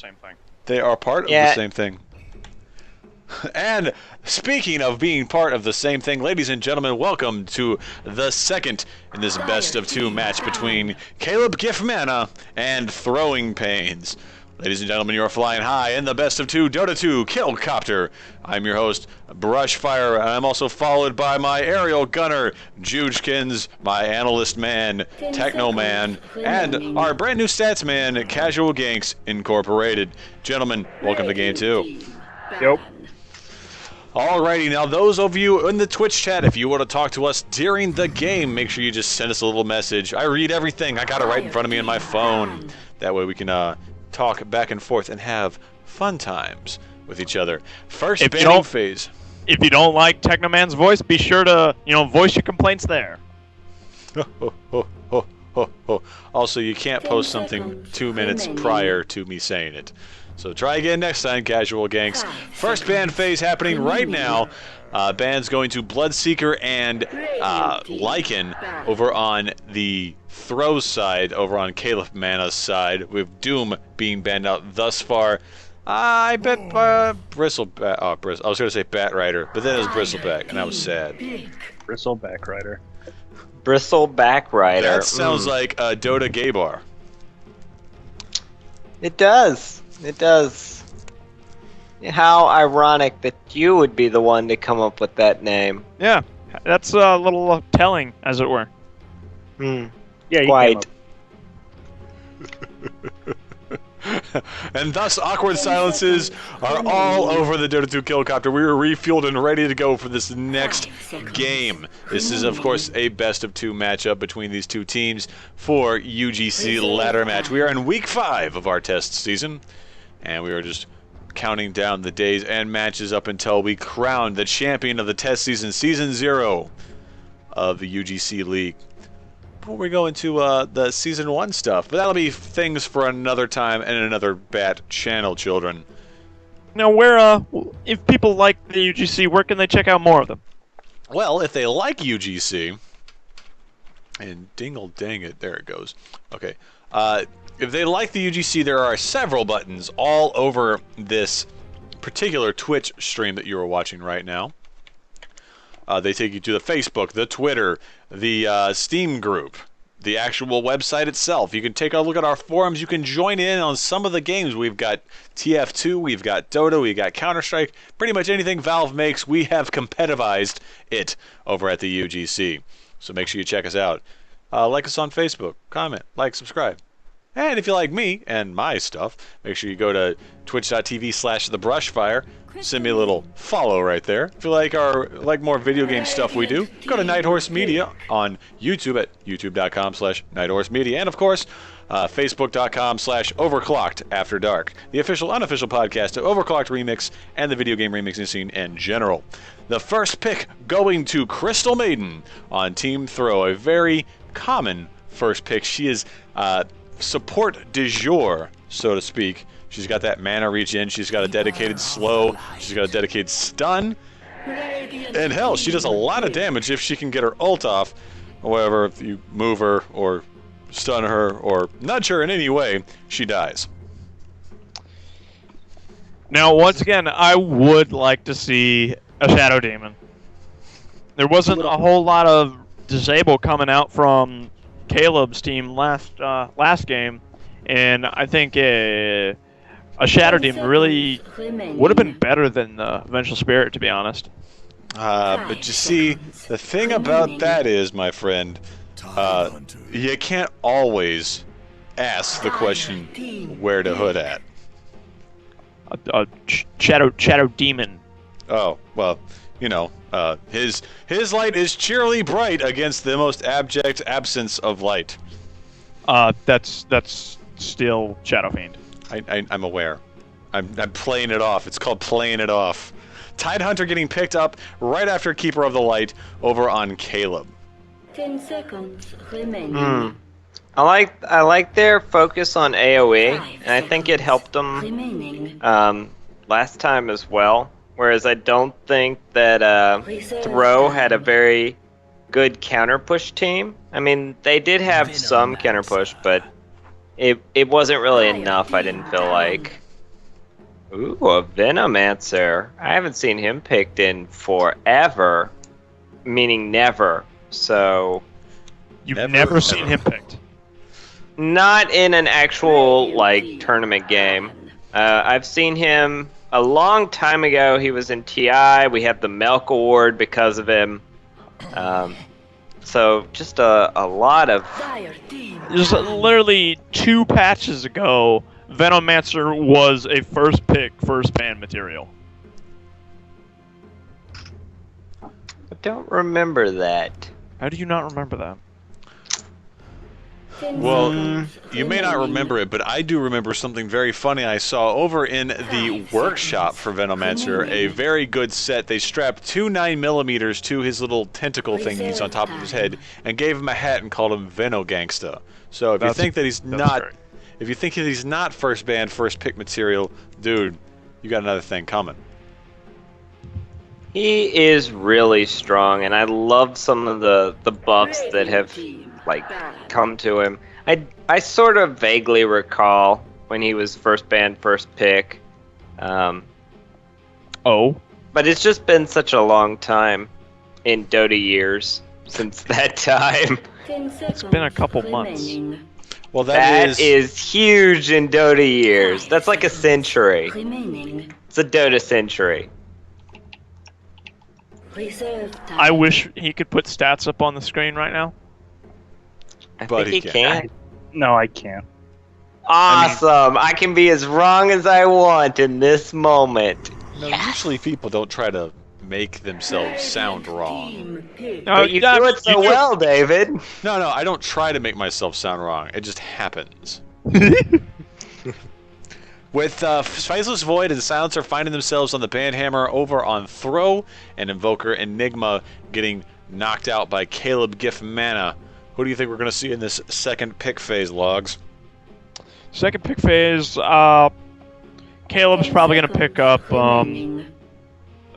same thing. They are part of the same thing. And speaking of being part of the same thing, ladies and gentlemen, welcome to the second in this best-of-2 match between Caleb Giff Mana and Throwing Pains. Ladies and gentlemen, you are flying high in the best-of-2 Dota 2 Killcopter. I'm your host, Brushfire, and I'm also followed by my aerial gunner, Joojkins, my analyst man, Technoman, and our brand new stats man, Casual Ganks Incorporated. Gentlemen, welcome to Game 2. Yep. Alrighty, now those of you in the Twitch chat, if you want to talk to us during the game, make sure you just send us a little message. I read everything. I got it right in front of me on my phone. That way we can talk back and forth and have fun times with each other. First banning phase. If you don't like Technoman's voice, be sure to, voice your complaints there. Also, you can't post something 2 minutes prior to me saying it. So try again next time, Casual Ganks. First ban phase happening right now. Ban's going to Bloodseeker and Lycan over on the throw side, over on Caleb Mana's side, with Doom being banned out thus far. I bet Bristleback. Oh, I was going to say Bat Rider, but then it was Bristleback, and I was sad. Bristleback Rider. Bristleback Rider. That sounds like a Dota gay bar. It does. It does. How ironic that you would be the one to come up with that name. Yeah, that's a little telling, as it were. Hmm. Yeah, quite. And thus, awkward silences are all over the Dota 2 Killcopter. We are refueled and ready to go for this next game. This is, of course, a best-of-2 matchup between these two teams for UGC ladder match. We are in week 5 of our test season, and we are just counting down the days and matches up until we crown the champion of the test season, Season 0 of the UGC League. Before we go into the Season 1 stuff, but that'll be things for another time and another Bat channel, children. Now, if people like the UGC, where can they check out more of them? Well, if they like UGC, and dingle dang it, there it goes. Okay. If they like the UGC, there are several buttons all over this particular Twitch stream that you are watching right now. They take you to the Facebook, the Twitter, the Steam group, the actual website itself. You can take a look at our forums. You can join in on some of the games. We've got TF2, we've got Dota, we've got Counter-Strike. Pretty much anything Valve makes, we have competitivized it over at the UGC. So make sure you check us out. Like us on Facebook, comment, like, subscribe. And if you like me and my stuff, make sure you go to twitch.tv/thebrushfire. Send me a little follow right there. If you like more video game stuff we do, go to Nighthorse Media on YouTube at youtube.com/nighthorsemedia. And of course, facebook.com/overclockedafterdark, the official unofficial podcast of Overclocked Remix and the video game remixing scene in general. The first pick going to Crystal Maiden on Team Throw, a very common first pick. She is support du jour, so to speak. She's got that mana regen, she's got a dedicated slow, she's got a dedicated stun, and hell, she does a lot of damage if she can get her ult off. However, if you move her or stun her or nudge her in any way, she dies. Now, once again, I would like to see a Shadow Demon. There wasn't a whole lot of disable coming out from Caleb's team last game, and I think a Shadow Demon really would have been better than the Vengeful Spirit, to be honest. But you see, the thing about that is, my friend, you can't always ask the question, where to hood at? A Shadow Demon. Oh, well, his light is cheerily bright against the most abject absence of light. That's still Shadow Fiend. I'm aware. I'm playing it off. It's called playing it off. Tidehunter getting picked up right after Keeper of the Light over on Caleb. 10 seconds remaining. I like their focus on AoE, and I think it helped them last time as well. Whereas I don't think that Throw had a very good counter push team. I mean, they did have some counter push, but it wasn't really enough, I didn't feel like. Ooh, a Venomancer. I haven't seen him picked in forever, meaning never. So, You've never seen him picked. not in an actual like tournament game. I've seen him a long time ago. He was in TI. We have the Melk Award because of him. So just a lot of. Just literally 2 patches ago, Venomancer was a first pick, first ban material. I don't remember that. How do you not remember that? Well, you may not remember it, but I do remember something very funny I saw over in the workshop for Venomancer. A very good set. They strapped 2 9mm to his little tentacle thingies on top of his head and gave him a hat and called him Venogangsta. So if you think that he's not first band, first pick material, dude, you got another thing coming. He is really strong, and I love some of the buffs that have like come to him. I sort of vaguely recall when he was first band, first pick. Oh. But it's just been such a long time in Dota years since that time. It's been a couple months. Well, that is huge in Dota years. That's like a century. It's a Dota century. I wish he could put stats up on the screen right now. I think he can. No, I can't. Awesome! I can be as wrong as I want in this moment. No, usually people don't try to make themselves sound wrong. But you do it so well, David. No, I don't try to make myself sound wrong. It just happens. With Faceless Void and Silencer finding themselves on the Bandhammer over on Throw, and Invoker Enigma getting knocked out by Caleb Giff Mana, who do you think we're going to see in this second pick phase, Logs? Second pick phase, Caleb's probably going to pick up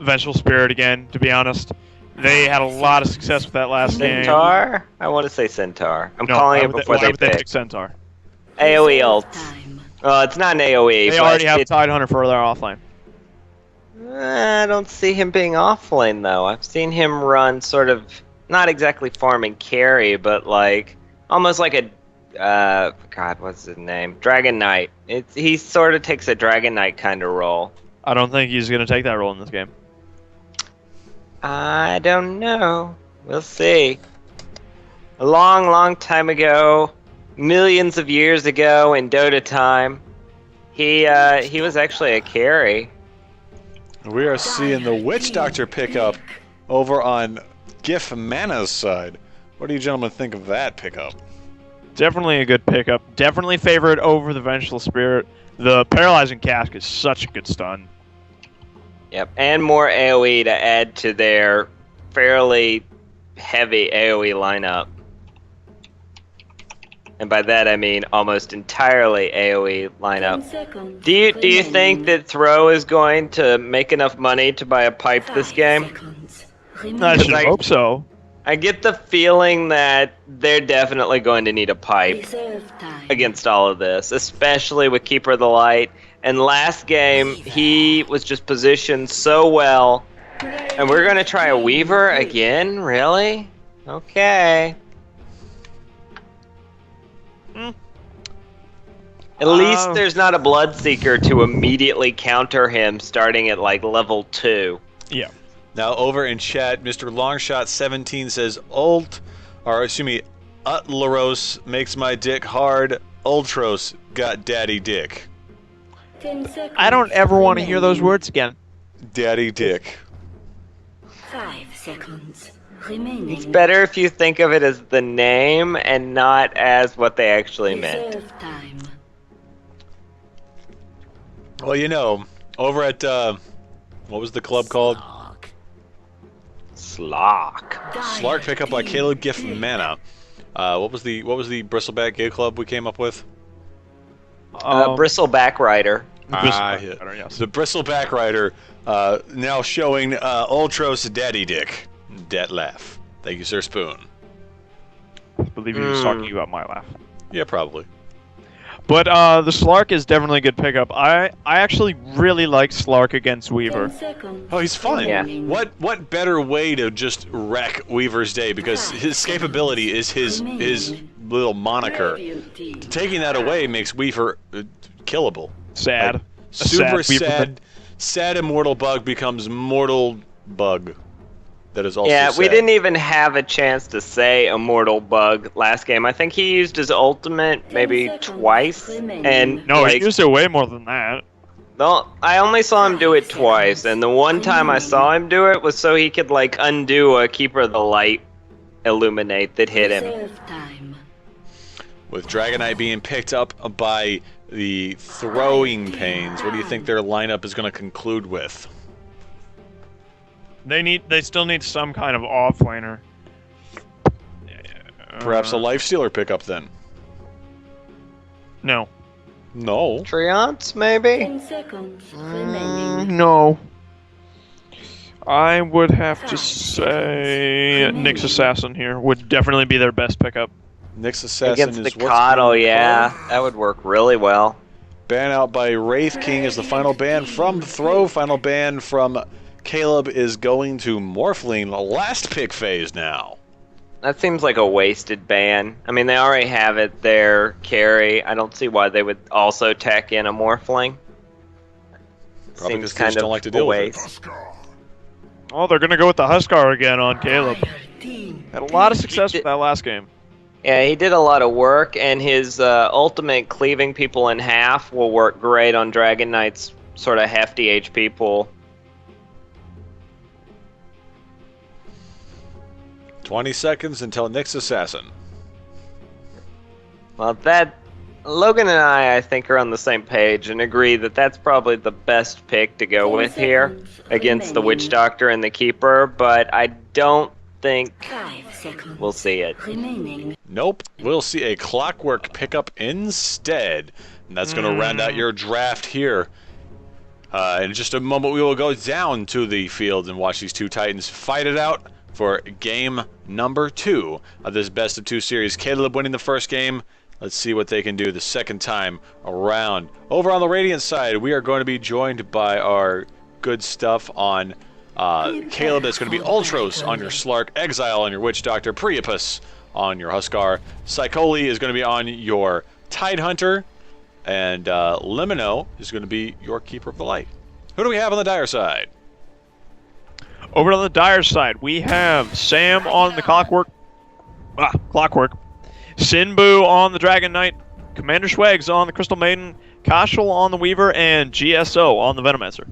Vengeful Spirit again, to be honest. They had a lot of success with that last game. Centaur? I want to say Centaur. I'm calling it before they pick. Centaur. AoE ults. Well, it's not an AoE. They already have Tidehunter further offlane. I don't see him being offlane, though. I've seen him run sort of, not exactly farm and carry, but like, almost like a, God, what's his name? Dragon Knight. He sort of takes a Dragon Knight kind of role. I don't think he's going to take that role in this game. I don't know. We'll see. A long, long time ago, millions of years ago in Dota time, he was actually a carry. We are seeing the Witch Doctor pickup over on Giff Mana's side. What do you gentlemen think of that pickup? Definitely a good pickup. Definitely favored over the Vengeful Spirit. The Paralyzing Cask is such a good stun. Yep, and more AoE to add to their fairly heavy AoE lineup. And by that I mean almost entirely AoE lineup. Do you think that Throw is going to make enough money to buy a pipe this game? I should hope so. I get the feeling that they're definitely going to need a pipe against all of this, especially with Keeper of the Light. And last game, he was just positioned so well. And we're going to try a Weaver again? Really? Okay. At least there's not a Bloodseeker to immediately counter him starting at like level 2. Yeah. Now over in chat, Mr. Longshot17 says Utlaros makes my dick hard. Ultros got daddy dick. I don't ever want to hear those words again. Daddy dick. 5 seconds remaining. It's better if you think of it as the name and not as what they actually meant. Time. Well, you know, over at what was the club called? Slark. Slark pickup by Caleb Giff Mana. What was the Bristleback Gay Club we came up with? Bristleback Rider. Yes. The Bristleback Rider now showing Ultros Daddy Dick. Dat laugh. Thank you, Sir Spoon. I believe he was talking about my laugh. Yeah, probably. But the Slark is definitely a good pickup. I actually really like Slark against Weaver. 10 seconds. Oh, he's fun. Yeah. What better way to just wreck Weaver's day? Because his escapability is his little moniker. Taking that away makes Weaver killable. Sad. Like, A super sad Weaver. sad immortal bug becomes mortal bug. That is also Yeah, sad. we didn't even have a chance to say Immortal Bug last game. I think he used his ultimate maybe twice, and No, like, he used it way more than that. no, I only saw him do it twice, and the one time I saw him do it was so he could like undo a Keeper of the Light illuminate that hit him. Reserve time. With Dragonite being picked up by the throwing pains, what do you think their lineup is going to conclude with? They still need some kind of offlaner. Perhaps a Lifestealer pickup then? No. No. Treants, maybe? 10 seconds remaining. No. I would have to say Nyx Assassin here would definitely be their best pickup. Nyx Assassin Against is the what's Coddle, being yeah. called. That would work really well. Ban out by Wraith King is the final ban from Throw. Final ban from Caleb is going to Morphling. Last pick phase now. That seems like a wasted ban. I mean, they already have it there, carry. I don't see why they would also tack in a Morphling. Probably Seems because they kind just of don't like to a deal with it. waste. Oh, they're gonna go with the Huskar again on Caleb. Had a lot of success with that last game. Yeah, he did a lot of work, and his ultimate cleaving people in half will work great on Dragon Knight's sort of hefty HP pool. 20 seconds until Nyx Assassin. Well, Logan and I think, are on the same page and agree that that's probably the best pick to go with here against the Witch Doctor and the Keeper, but I don't think 5 seconds we'll see it. remaining. Nope. We'll see a Clockwork pickup instead. And that's going to round out your draft here. In just a moment, we will go down to the field and watch these two Titans fight it out for game number 2 of this best of 2 series. Caleb winning the first game. Let's see what they can do the second time around. Over on the Radiant side, we are going to be joined by our good stuff on Caleb. That's going to be Ultros on your Slark, Exile on your Witch Doctor, Priapus on your Huskar, Psycholi is going to be on your Tidehunter, and Limino is going to be your Keeper of the Light. Who do we have on the Dire side? Over on the Dire side, we have Sam on the Clockwork. Sinbu on the Dragon Knight. Commander Schwegs on the Crystal Maiden. Kashal on the Weaver. And GSO on the Venomancer.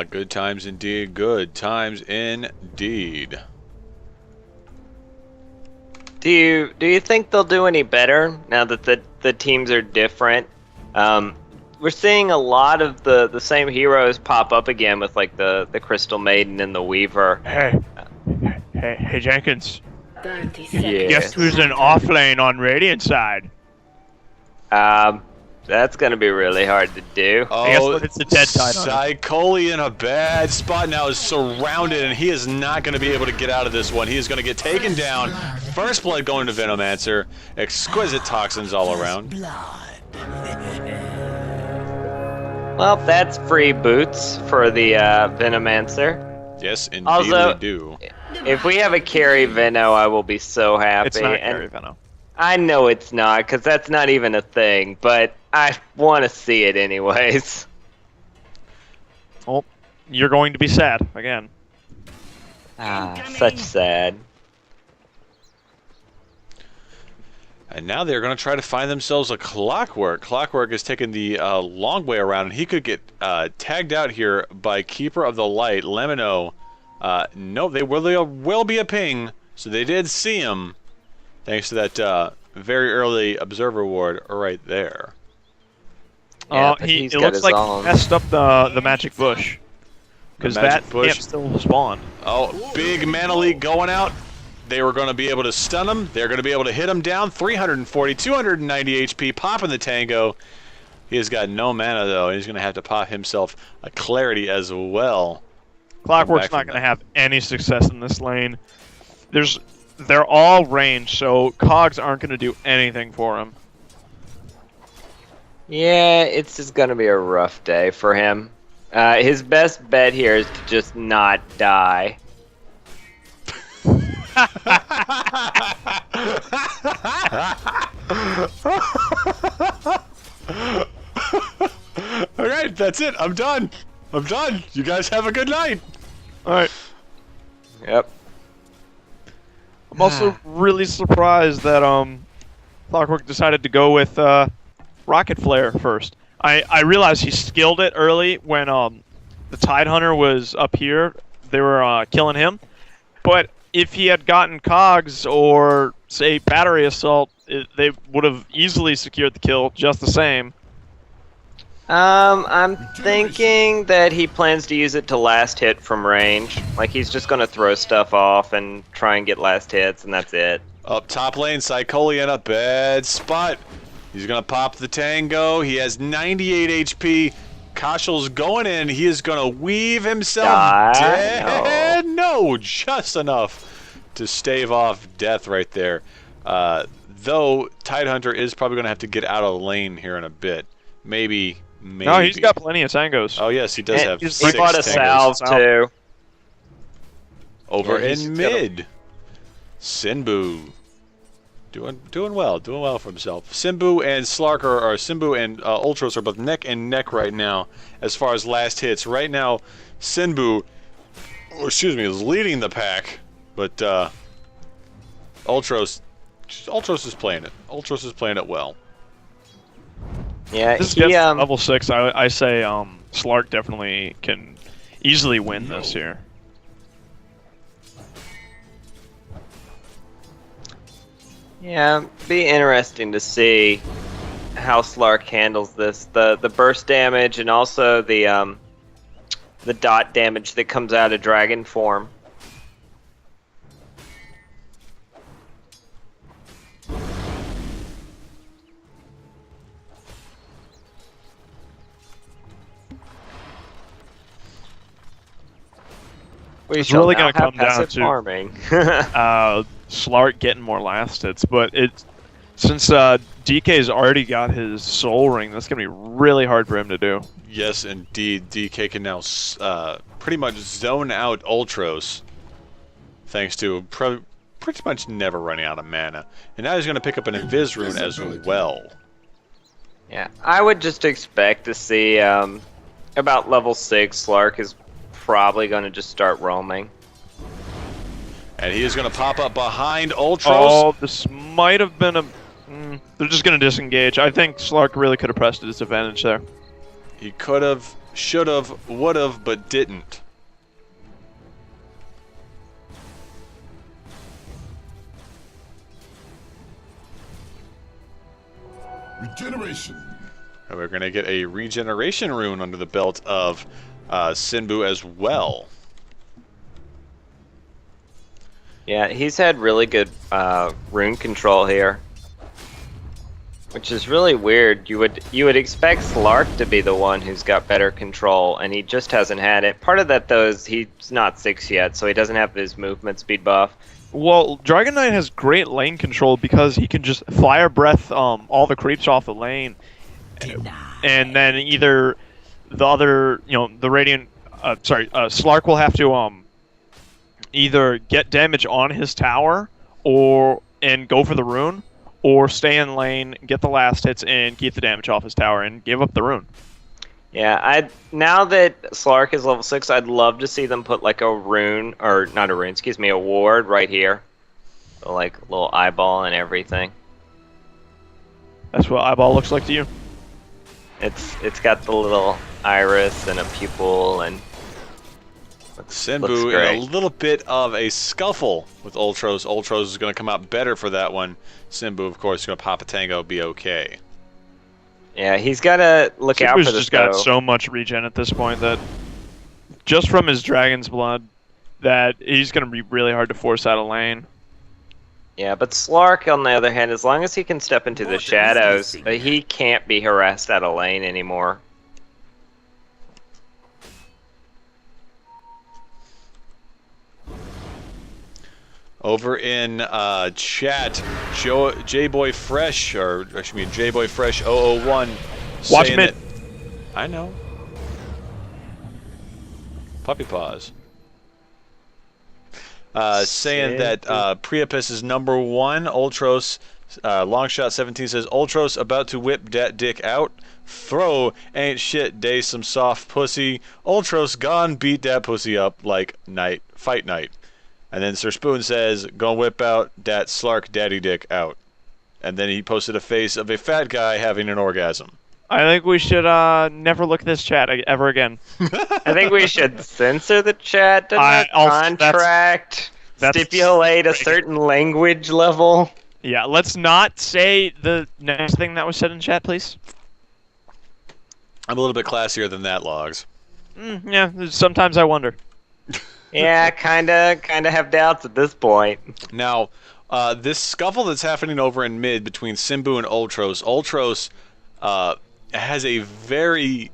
Good times indeed. Good times indeed. Do you think they'll do any better now that the teams are different? We're seeing a lot of the same heroes pop up again with like the Crystal Maiden and the Weaver. Hey, Jenkins. 30 seconds. Yeah. Guess who's an offlane on Radiant side? That's gonna be really hard to do. Oh, it's a dead Tidehunter. Psycholi in a bad spot now, is surrounded, and he is not going to be able to get out of this one. He is going to get taken down. First blood going to Venomancer. Exquisite toxins all around. Well, that's free boots for the Venomancer. Yes, indeed Also, we do. If we have a carry Veno, I will be so happy. It's not And Carry Venom. I know it's not, because that's not even a thing, but I want to see it anyways. Well, you're going to be sad again. Such sad. And now they're going to try to find themselves a Clockwork. Clockwork is taking the long way around, and he could get tagged out here by Keeper of the Light. Lemino, no, they will be a ping, so they did see him, thanks to that very early Observer Ward right there. Yeah, but it he's got looks his like own. he messed up the Magic Bush. Because The Magic that Bush. can't still spawn. Oh, big Mana Leak going out. They were going to be able to stun him. They're going to be able to hit him down. 340, 290 HP, popping the Tango. He has got no mana, though. He's going to have to pop himself a Clarity as well. Clockwork's Back not from going to have any success in this lane. They're all ranged, so cogs aren't going to do anything for him. Yeah, it's just gonna be a rough day for him. His best bet here is to just not die. All right, that's it. I'm done. I'm done. You guys have a good night. All right. Yep. I'm also really surprised that Clockwork decided to go with Rocket Flare first. I realized he skilled it early when the Tidehunter was up here. They were killing him. But if he had gotten Cogs or, say, Battery Assault, they would have easily secured the kill just the same. I'm thinking that he plans to use it to last hit from range. Like, he's just gonna throw stuff off and try and get last hits, and that's it. Up top lane, Psycholi in a bad spot. He's gonna pop the Tango. He has 98 HP. Kashel's going in. He is gonna weave himself dead. No, just enough to stave off death right there. Though Tidehunter is probably gonna have to get out of the lane here in a bit. Maybe. No, he's got plenty of tangos. Oh yes, he does have He 6 bought a tangos. salve too. Over Yeah, he's in got mid, Sinbu doing well for himself. Sinbu and Slarker, or Sinbu and Ultros are both neck and neck right now as far as last hits. Right now, Sinbu, is leading the pack, but Ultros is playing it. Ultros is playing it well. Yeah, This he gets to level 6. I say Slark definitely can easily win this here. Yeah, be interesting to see how Slark handles this. The burst damage and also the dot damage that comes out of dragon form. It's really going to come down passive to farming. Slark getting more last hits, but since DK's already got his soul ring, that's going to be really hard for him to do. Yes, indeed. DK can now pretty much zone out Ultros, thanks to pretty much never running out of mana. And now he's going to pick up an Invis rune as well. Yeah, I would just expect to see about level 6, Slark is probably going to just start roaming. And he is going to pop up behind Ultros. Oh, this might have been a... they're just going to disengage. I think Slark really could have pressed his advantage there. He could have, should have, would have, but didn't. Regeneration. And we're going to get a regeneration rune under the belt of Sinbu as well. Yeah, he's had really good rune control here, which is really weird. You would expect Slark to be the one who's got better control, and he just hasn't had it. Part of that though is he's not 6 yet, so he doesn't have his movement speed buff. Well, Dragon Knight has great lane control because he can just fire breath all the creeps off the lane, and then either the other, the Radiant, Slark will have to either get damage on his tower and go for the rune, or stay in lane, get the last hits, and keep the damage off his tower and give up the rune. Yeah, now that Slark is level 6, I'd love to see them put like a rune, or not a rune, excuse me, a ward right here. So, like little eyeball and everything. That's what eyeball looks like to you? It's got the little iris and a pupil and Sinbu in a little bit of a scuffle with Ultros. Ultros is going to come out better for that one. Sinbu, of course, is going to pop a tango, be okay. Yeah, he's got to look out for this. Sinbu's just got so much regen at this point that just from his Dragon's Blood, that he's going to be really hard to force out of lane. Yeah, but Slark, on the other hand, as long as he can step into the shadows, he can't be harassed out of lane anymore. Over in chat, J-Boy Fresh, or excuse me, J-Boy Fresh 001 Watch saying mid. that- I know. Puppy paws. Saying that Priapus is number 1. Ultros, Longshot 17 says, Ultros about to whip dat dick out. Throw ain't shit day some soft pussy. Ultros gone beat that pussy up like night. Fight night. And then Sir Spoon says, gonna whip out dat slark daddy dick out. And then he posted a face of a fat guy having an orgasm. I think we should never look at this chat ever again. I think we should censor the chat. Doesn't I our also- contract that's stipulate a certain language level? Yeah, let's not say the next thing that was said in chat, please. I'm a little bit classier than that, Logs. Yeah, sometimes I wonder. Yeah, kinda have doubts at this point. Now, this scuffle that's happening over in mid between Simbu and Ultros. Ultros has a very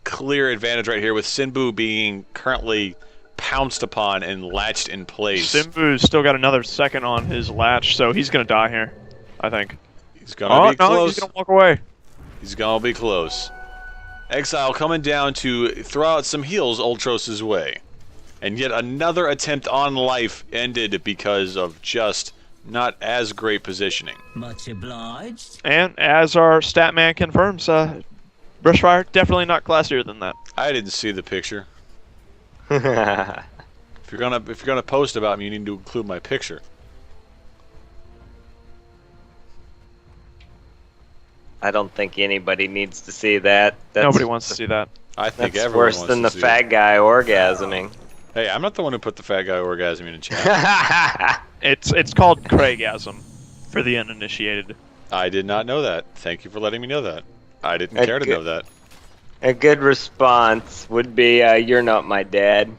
clear advantage right here with Simbu being currently pounced upon and latched in place. Simbu's still got another second on his latch, so he's gonna die here, I think. He's gonna be no, close. he's gonna walk away. He's gonna be close. Exile coming down to throw out some heals Ultros' way. And yet another attempt on life ended because of just not as great positioning. Much obliged. And as our stat man confirms, Brushfire definitely not classier than that. I didn't see the picture. If you're gonna post about me, you need to include my picture. I don't think anybody needs to see that. Nobody wants to see that. I think That's everyone worse wants than to the see fat it. guy orgasming. Hey, I'm not the one who put the fat guy orgasming in chat. It's called Craigasm for the uninitiated. I did not know that. Thank you for letting me know that. I didn't A care to good- know that. A good response would be, "You're not my dad."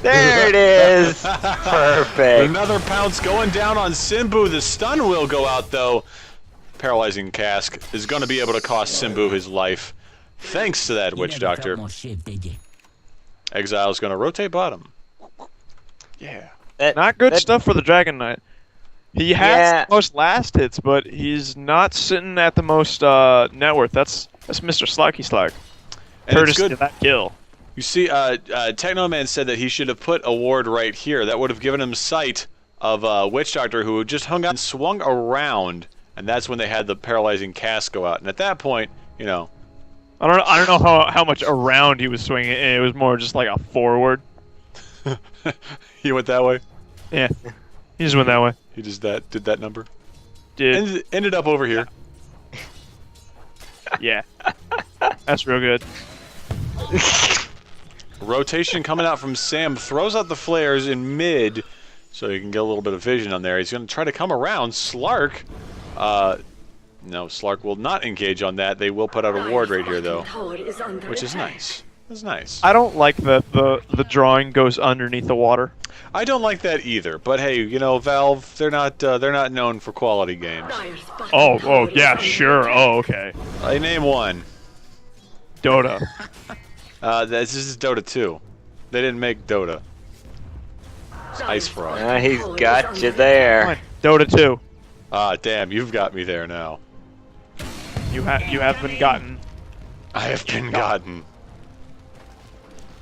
There it is. Perfect. Another pounce going down on Simbu. The stun will go out though. Paralyzing cask is going to be able to cost Simbu his life. Thanks to that witch doctor. Exile's going to rotate bottom. Yeah. Not good That- stuff for the Dragon Knight. He has Yeah. the most last hits, but he's not sitting at the most net worth. That's Mr. Slacky Slack. And it's Courtesy good. of that kill. You see, Technoman said that he should have put a ward right here. That would have given him sight of Witch Doctor, who just hung out and swung around, and that's when they had the paralyzing cast go out. And at that point, you know, I don't know how much around he was swinging. It was more just like a forward. he went that way. Yeah, he just went that way. He just did that number. Did Ended up over here. yeah. That's real good. Rotation coming out from Sam. Throws out the flares in mid, so you can get a little bit of vision on there. He's going to try to come around. Slark. No, Slark will not engage on that. They will put out a ward right here, though, which is nice. That's nice. I don't like that the drawing goes underneath the water. I don't like that either. But hey, you know, Valve, they're not known for quality games. Oh yeah, sure. Oh okay. I name one. Dota. This is Dota 2. They didn't make Dota. It's Ice Frog. He's got you Come there. on, Dota 2. Ah, damn, you've got me there now. You have been gotten. I have been gotten.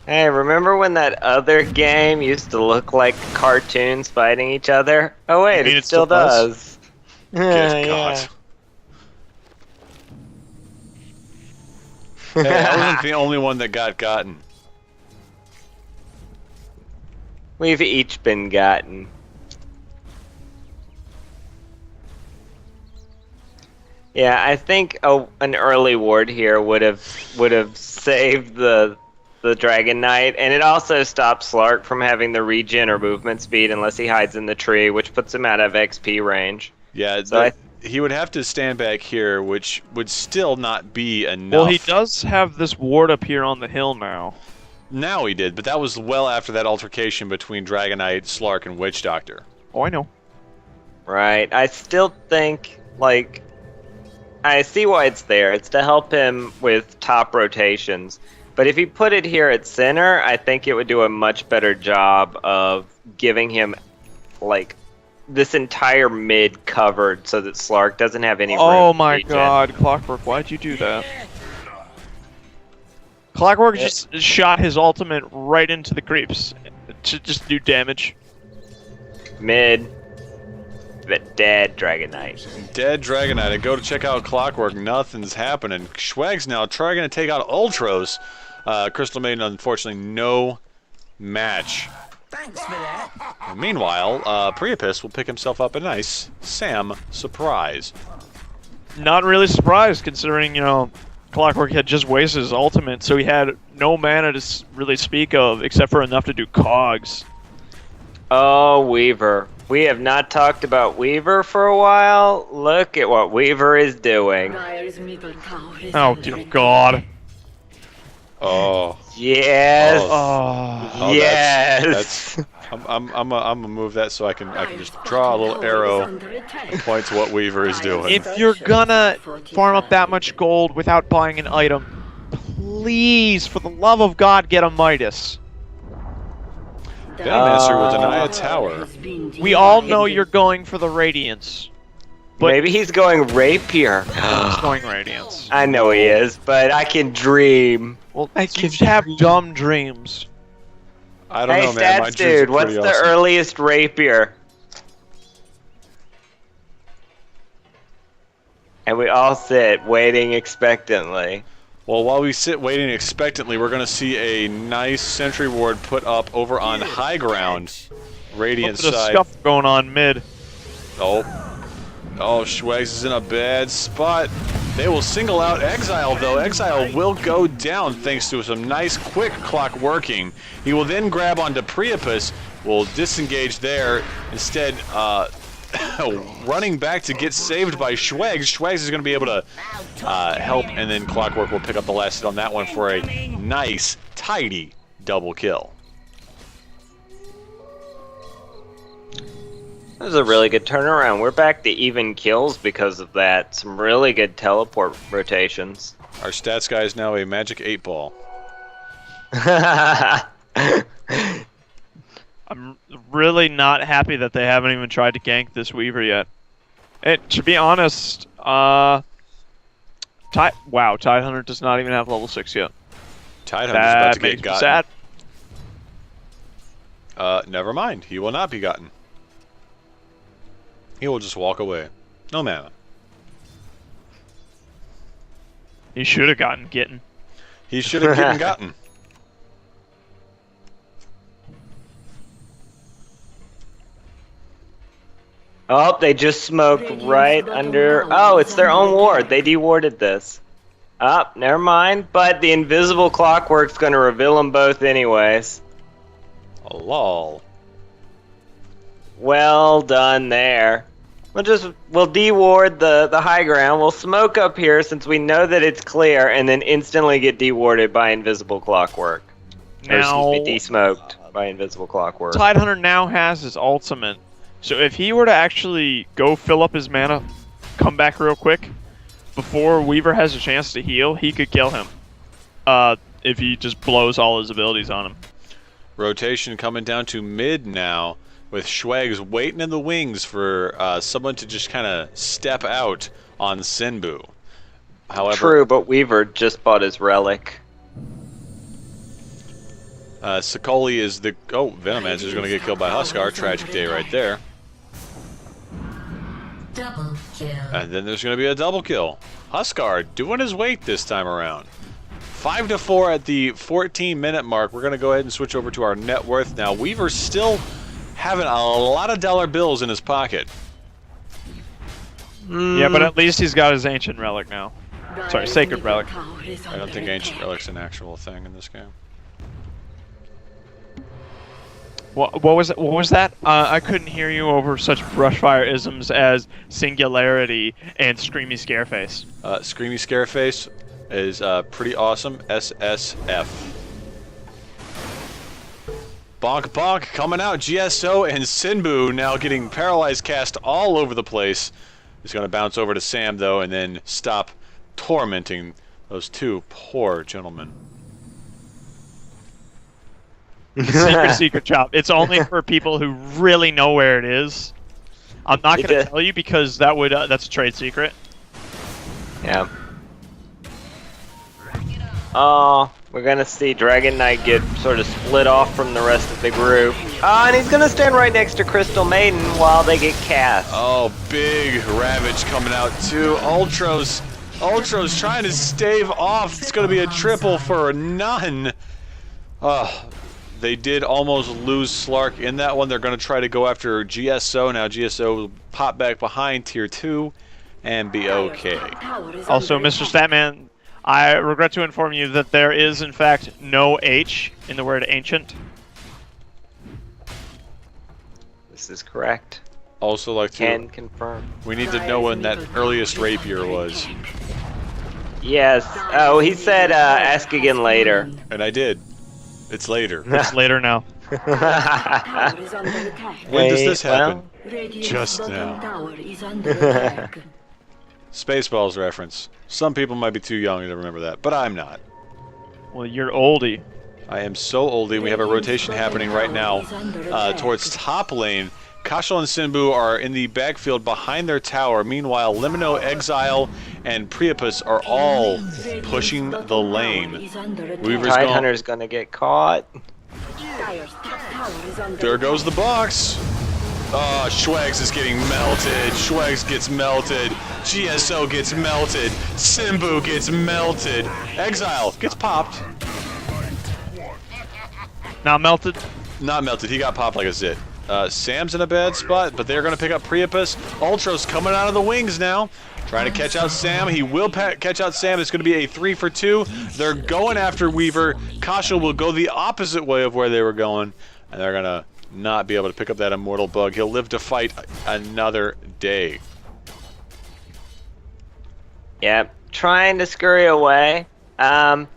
Hey, remember when that other game used to look like cartoons fighting each other? Oh wait, You mean it still does. Good God. Hey, I wasn't the only one that got gotten. We've each been gotten. Yeah, I think an early ward here would have saved the Dragon Knight, and it also stops Slark from having the regen or movement speed unless he hides in the tree, which puts him out of XP range. Yeah, So he would have to stand back here, which would still not be enough. Well, he does have this ward up here on the hill now. Now he did, but that was well after that altercation between Dragon Knight, Slark, and Witch Doctor. Oh, I know. Right. I still think, like, I see why it's there. It's to help him with top rotations. But if you put it here at center, I think it would do a much better job of giving him, like, this entire mid covered so that Slark doesn't have any room Oh to my regen. God, Clockwork, why'd you do that? Clockwork just shot his ultimate right into the creeps to just do damage. Mid. But dead Dragon Knight. Dead Dragon Knight. I go to check out Clockwork. Nothing's happening. Schwag's now trying to take out Ultros. Crystal Maiden, unfortunately, no match. Thanks for that. And meanwhile, Priapus will pick himself up a nice Sam surprise. Not really surprised, considering, you know, Clockwork had just wasted his ultimate, so he had no mana to really speak of, except for enough to do cogs. Oh, Weaver. We have not talked about Weaver for a while. Look at what Weaver is doing. Dire's middle tower is Oh, under dear attack. God. Oh. Yes. Oh. Yes. I'm gonna move that so I can just draw a little arrow and point to what Weaver is doing. If you're gonna farm up that much gold without buying an item, please, for the love of God, get a Midas. Master will deny a tower. We all know you're going for the Radiance. But Maybe he's going Rapier. he's going Radiance. I know he is, but I can dream. Well, you have dumb dreams. I don't Hey, know, man. My Stats dreams are Dude, what's pretty the awesome. earliest Rapier? And we all sit, waiting expectantly. Well, while we sit waiting expectantly, we're going to see a nice sentry ward put up over on high ground. Radiant There's a side. scuff going on mid. Oh, Schwags is in a bad spot. They will single out Exile, though. Exile will go down thanks to some nice quick clock working. He will then grab onto Priapus, will disengage there. Instead, running back to get saved by Schwags. Schwags is going to be able to help, and then Clockwork will pick up the last hit on that one for a nice, tidy double kill. That was a really good turnaround. We're back to even kills because of that. Some really good teleport rotations. Our stats guy is now a magic 8-ball. I'm really not happy that they haven't even tried to gank this Weaver yet. And to be honest, Tidehunter does not even have level 6 yet. Tidehunter's about That to get makes me gotten. sad. Never mind. He will not be gotten. He will just walk away. No mana. He should have gotten Gitten. He should have gotten. Oh, they just smoked right under... Oh, it's their own ward. They dewarded this. Oh, never mind. But the invisible Clockwork's going to reveal them both anyways. Oh, lol. Well done there. We'll deward the high ground. We'll smoke up here since we know that it's clear, and then instantly get dewarded by invisible Clockwork. Now, Or excuse me, de-smoked by invisible Clockwork. Tidehunter now has his ultimate. So if he were to actually go fill up his mana, come back real quick, before Weaver has a chance to heal, he could kill him. If he just blows all his abilities on him. Rotation coming down to mid now, with Schwags waiting in the wings for someone to just kind of step out on Sinbu. However, True, but Weaver just bought his relic. Sokoli is the... Oh, Venomancer is going to get killed by Huskar. Tragic day right there. Double kill. And then there's going to be a double kill. Huskar doing his weight this time around. 5-4 at the 14-minute mark. We're going to go ahead and switch over to our net worth now. Weaver's still having a lot of dollar bills in his pocket. Yeah, but at least he's got his ancient relic now. Sorry, sacred relic. I don't think ancient relic's an actual thing in this game. What was it? What was that? I couldn't hear you over such Brushfire isms as Singularity and Screamy Scareface. Screamy Scareface is pretty awesome. SSF. Bonk Bonk coming out. GSO and Sinbu now getting paralyzed cast all over the place. He's going to bounce over to Sam, though, and then stop tormenting those two poor gentlemen. Secret chop. It's only for people who really know where it is. I'm not going to tell you because that's a trade secret. Yeah. Oh, We're gonna see Dragon Knight get sort of split off from the rest of the group. And he's gonna stand right next to Crystal Maiden while they get cast. Oh, big Ravage coming out too. Ultros trying to stave off. It's gonna be a triple for none. They did almost lose Slark in that one. They're gonna try to go after GSO. Now GSO will pop back behind tier 2 and be okay. Also, Mr. Statman, I regret to inform you that there is, in fact, no H in the word ancient. This is correct. Also like to... Can confirm. We need to know when that earliest rapier was. Yes. Oh, he said ask again later. And I did. It's later. It's later now. When does this happen? Just now. Spaceballs reference. Some people might be too young to remember that, but I'm not. Well, you're oldie. I am so oldie. We have a rotation happening right now towards top lane. Kashal and Sinbu are in the backfield behind their tower. Meanwhile, Limino, Exile, and Priapus are all pushing the lane. Weaver's Tidehunter's gonna get caught. There goes the box. Oh, Schwags is getting melted. Schwags gets melted. GSO gets melted. Sinbu gets melted. Exile gets popped. Not melted? Not melted. He got popped like a zit. Sam's in a bad spot, but they're going to pick up Priapus. Ultros coming out of the wings now. Trying to catch out Sam. He will catch out Sam. It's going to be a 3 for 2. They're going after Weaver. Kasha will go the opposite way of where they were going. And they're going to not be able to pick up that immortal bug. He'll live to fight another day. Yep. Trying to scurry away.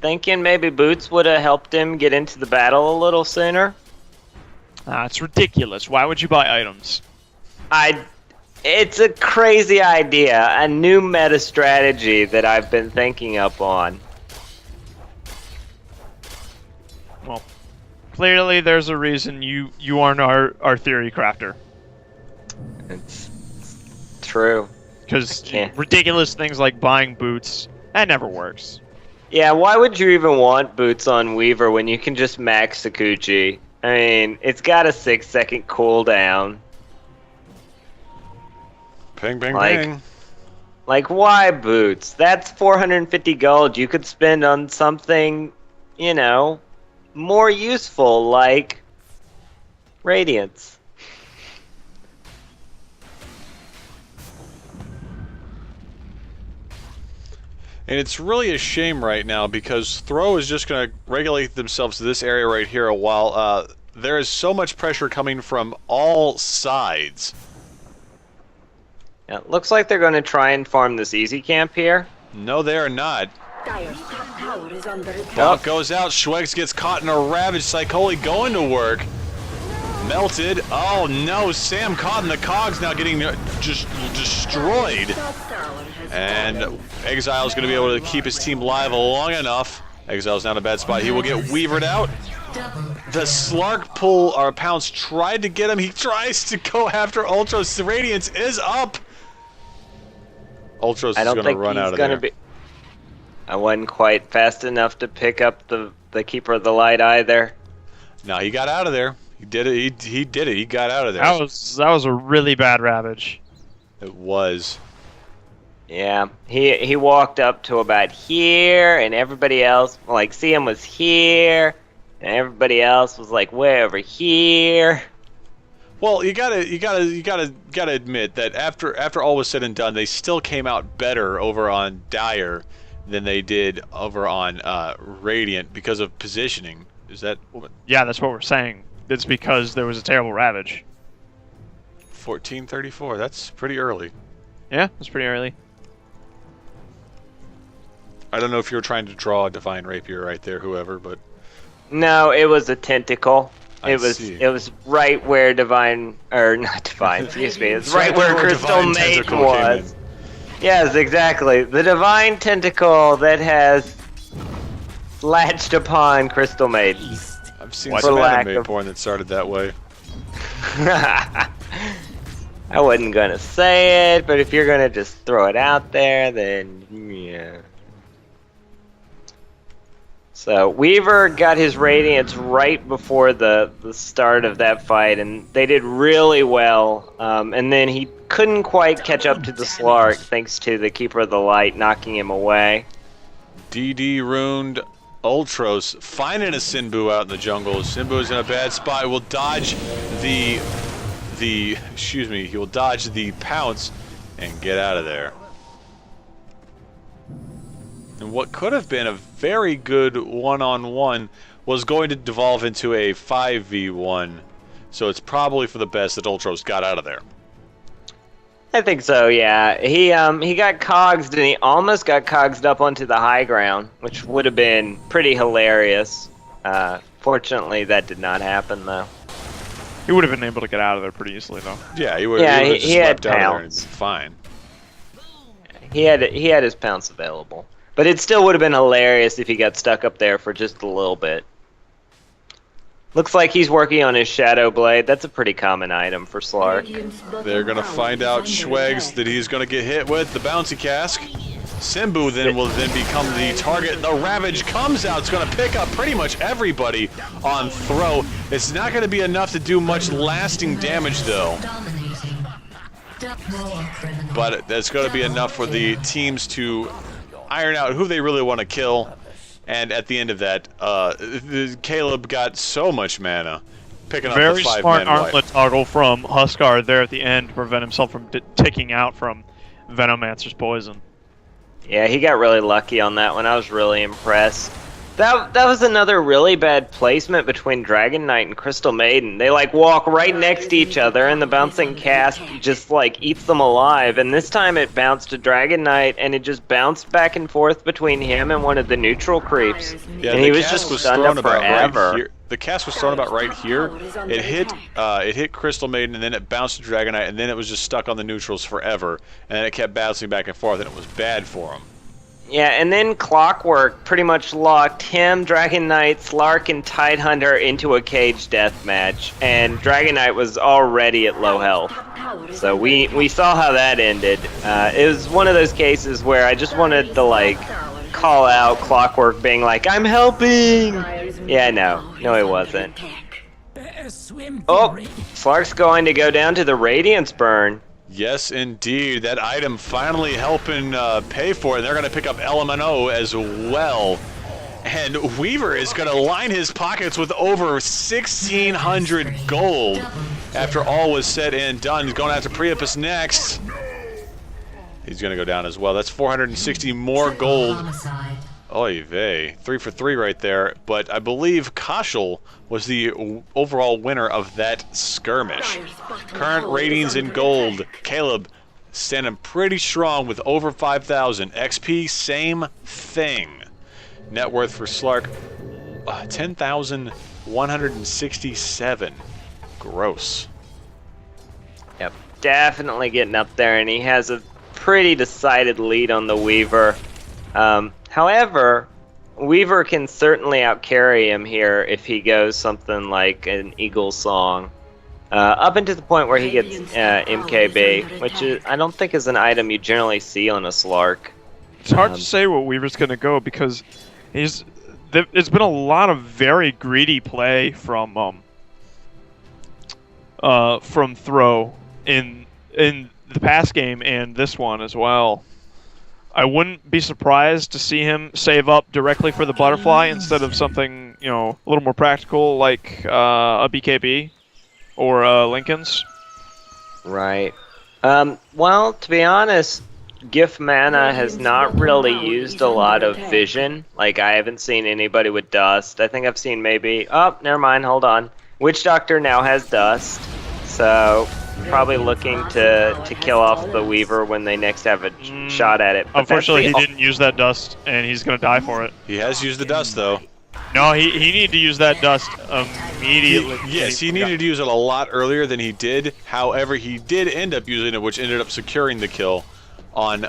Thinking maybe Boots would have helped him get into the battle a little sooner. It's ridiculous. Why would you buy items? It's a crazy idea, a new meta strategy that I've been thinking up on. Well, clearly there's a reason you aren't our theory crafter. It's true. Because ridiculous things like buying boots, that never works. Yeah, why would you even want boots on Weaver when you can just max Sakuchi? I mean, it's got a 6-second cooldown. Ping, ping, ping. Like, why boots? That's 450 gold you could spend on something, you know, more useful, like Radiance. And it's really a shame right now because Throw is just going to regulate themselves to this area right here while there is so much pressure coming from all sides. Yeah, looks like they're going to try and farm this easy camp here. No, they are not. Bot goes out. Schwegs gets caught in a Ravage. Psycholi going to work. Melted. Oh no, Sam caught in the cogs now getting just destroyed. And Exile's going to be able to keep his team live long enough. Exile's not in a bad spot. He will get Weavered out. The Slark pull or Pounce tried to get him. He tries to go after Ultros. Radiance is up. Ultros is going to run out of there. I wasn't quite fast enough to pick up the Keeper of the Light either. No, he got out of there. He did it. He did it. He got out of there. That was a really bad Ravage. It was. Yeah, he walked up to about here, and everybody else, like, CM was here, and everybody else was like way over here. Well, you gotta admit that after all was said and done, they still came out better over on Dire than they did over on Radiant because of positioning. Is that? Yeah, that's what we're saying. It's because there was a terrible Ravage. 1434. That's pretty early. Yeah, that's pretty early. I don't know if you were trying to draw a Divine Rapier right there, whoever, but no, it was a tentacle. It see. was right where Divine, or not Divine, excuse me. It's right where Crystal Maiden was. Yes, exactly. The Divine Tentacle that has latched upon Crystal Maiden. I've seen some anime porn that started that way. I wasn't gonna say it, but if you're gonna just throw it out there, then yeah. So Weaver got his Radiance right before the start of that fight, and they did really well. And then he couldn't quite catch up to the Slark thanks to the Keeper of the Light knocking him away. DD ruined Ultros, finding a Sinbu out in the jungle. Sinbu's in a bad spot. Will dodge he will dodge the pounce and get out of there. And what could have been a very good one-on-one was going to devolve into a 5v1. So it's probably for the best that Ultros got out of there. I think so, yeah. He got cogsed, and he almost got cogsed up onto the high ground, which would have been pretty hilarious. Fortunately, that did not happen, though. He would have been able to get out of there pretty easily, though. Yeah, he would have just had swept out of there and pounce. been fine. He had his pounce available. But it still would have been hilarious if he got stuck up there for just a little bit. Looks like he's working on his Shadow Blade. That's a pretty common item for Slark. They're going to find out Schwegs that he's going to get hit with the Bouncy Cask. Sinbu then will become the target. The Ravage comes out. It's going to pick up pretty much everybody on throw. It's not going to be enough to do much lasting damage, though. But that's going to be enough for the teams to iron out who they really want to kill. And at the end of that, Caleb got so much mana, picking up the 5-man Very smart wipe. armlet toggle from Huskar there at the end to prevent himself from ticking out from Venomancer's poison. Yeah, he got really lucky on that one. I was really impressed. That was another really bad placement between Dragon Knight and Crystal Maiden. They like walk right next to each other, and the bouncing cask just like eats them alive. And this time it bounced to Dragon Knight, and it just bounced back and forth between him and one of the neutral creeps. Yeah, and he was just stunned up forever. Right here. The cast was thrown about right here. It hit Crystal Maiden, and then it bounced to Dragon Knight, and then it was just stuck on the neutrals forever. And then it kept bouncing back and forth, and it was bad for him. Yeah, and then Clockwork pretty much locked him, Dragon Knight, Slark, and Tidehunter into a cage death match, and Dragon Knight was already at low health. So we saw how that ended. It was one of those cases where I just wanted to like call out Clockwork being like, "I'm helping!" Yeah, no, he wasn't. Oh, Slark's going to go down to the Radiance Burn. Yes, indeed. That item finally helping pay for it. They're going to pick up LMNO as well. And Weaver is going to line his pockets with over 1,600 gold. After all was said and done, he's going after Priapus next. He's going to go down as well. That's 460 more gold. Oy vey. 3 for 3 right there. But I believe Kashal was the overall winner of that skirmish. Current ratings in gold. Caleb standing pretty strong with over 5,000. XP, same thing. Net worth for Slark, 10,167. Gross. Yep, definitely getting up there, and he has a pretty decided lead on the Weaver. However, Weaver can certainly outcarry him here if he goes something like an Eagle Song. Up until the point where he gets MKB, which I don't think is an item you generally see on a Slark. It's hard to say what Weaver's going to go because it's been a lot of very greedy play from Throw in the past game and this one as well. I wouldn't be surprised to see him save up directly for the butterfly instead of something, a little more practical like a BKB or Lincoln's. Right. Well, to be honest, giff mana has not really used a lot of vision. Like, I haven't seen anybody with dust. I think I've seen maybe... Oh, never mind, hold on. Witch Doctor now has dust, so... probably looking to kill off the Weaver when they next have a shot at it. But unfortunately, he didn't use that dust, and he's going to die for it. He has used the dust, though. No, he needed to use that dust immediately. He needed to use it a lot earlier than he did. However, he did end up using it, which ended up securing the kill on,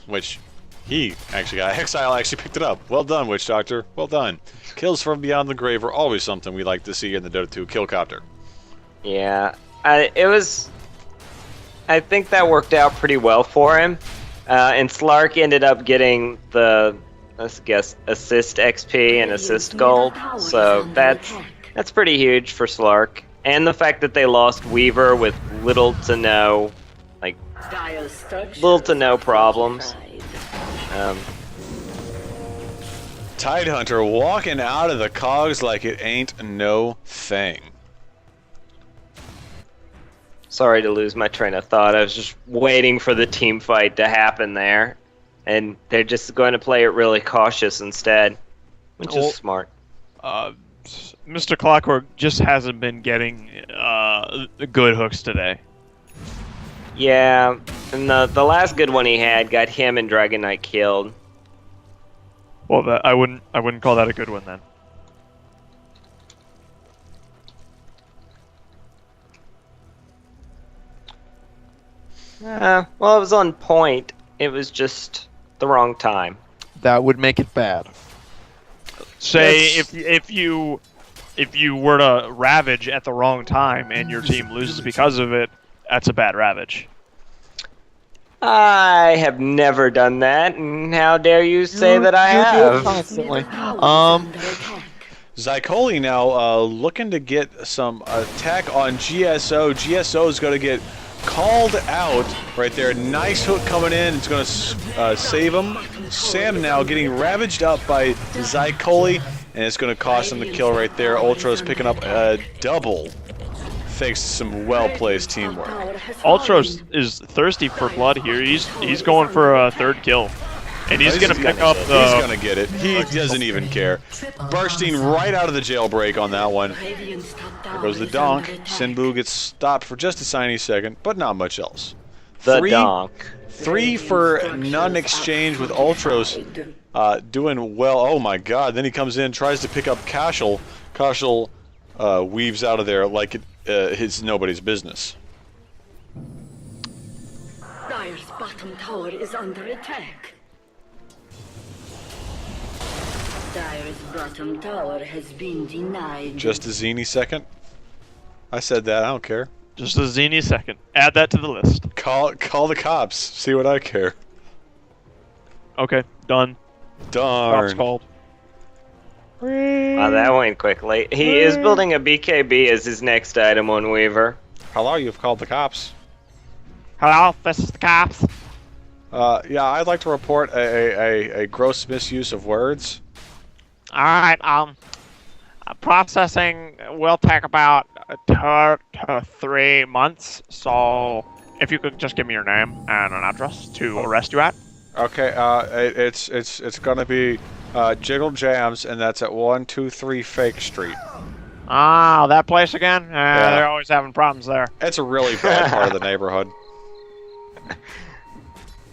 which he actually got. Exile actually picked it up. Well done, Witch Doctor. Well done. Kills from beyond the grave are always something we like to see in the Dota 2 Killcopter. Yeah. I think that worked out pretty well for him, and Slark ended up getting the let's guess, assist XP and assist gold. So that's pretty huge for Slark. And the fact that they lost Weaver with little to no problems. Tidehunter walking out of the cogs like it ain't no thing. Sorry to lose my train of thought. I was just waiting for the team fight to happen there. And they're just going to play it really cautious instead, which is smart. Mr. Clockwork just hasn't been getting good hooks today. Yeah, and the last good one he had got him and Dragon Knight killed. Well, I wouldn't call that a good one then. Well, it was on point. It was just the wrong time. That would make it bad. Say if you were to ravage at the wrong time and your team loses because of it, that's a bad ravage. I have never done that, and how dare you say that I have? Constantly. Zycoli now looking to get some attack on GSO. GSO is going to get called out right there. Nice hook coming in. It's going to save him. Sam now getting ravaged up by Zycoli, and it's going to cost him the kill right there. Ultra's picking up a double. Thanks to some well-placed teamwork. Ultros is thirsty for blood here. He's going for a third kill. And he's going to pick up the... He's going to get it. He doesn't even care. Bursting right out of the jailbreak on that one. There goes the donk. Sinbu gets stopped for just a tiny second, but not much else. Donk. 3 for none exchange with Ultros doing well. Oh my god. Then he comes in, tries to pick up Cashel. Cashel weaves out of there like it's nobody's business. Dire's bottom tower is under attack. Dire's bottom tower has been denied. Just a Zini second. I said that. I don't care. Just a Zini second. Add that to the list. Call the cops. See what I care. Okay, done. Darn. Cops called. Wow, that went quickly. He is building a BKB as his next item on Weaver. Hello, you've called the cops. Hello, this is the cops. Yeah, I'd like to report a gross misuse of words. Alright, processing will take about 2 to 3 months, so if you could just give me your name and an address to arrest you at. Okay, it's gonna be Jiggle Jams, and that's at 123 Fake Street. Ah, that place again? Yeah. They're always having problems there. It's a really bad part of the neighborhood.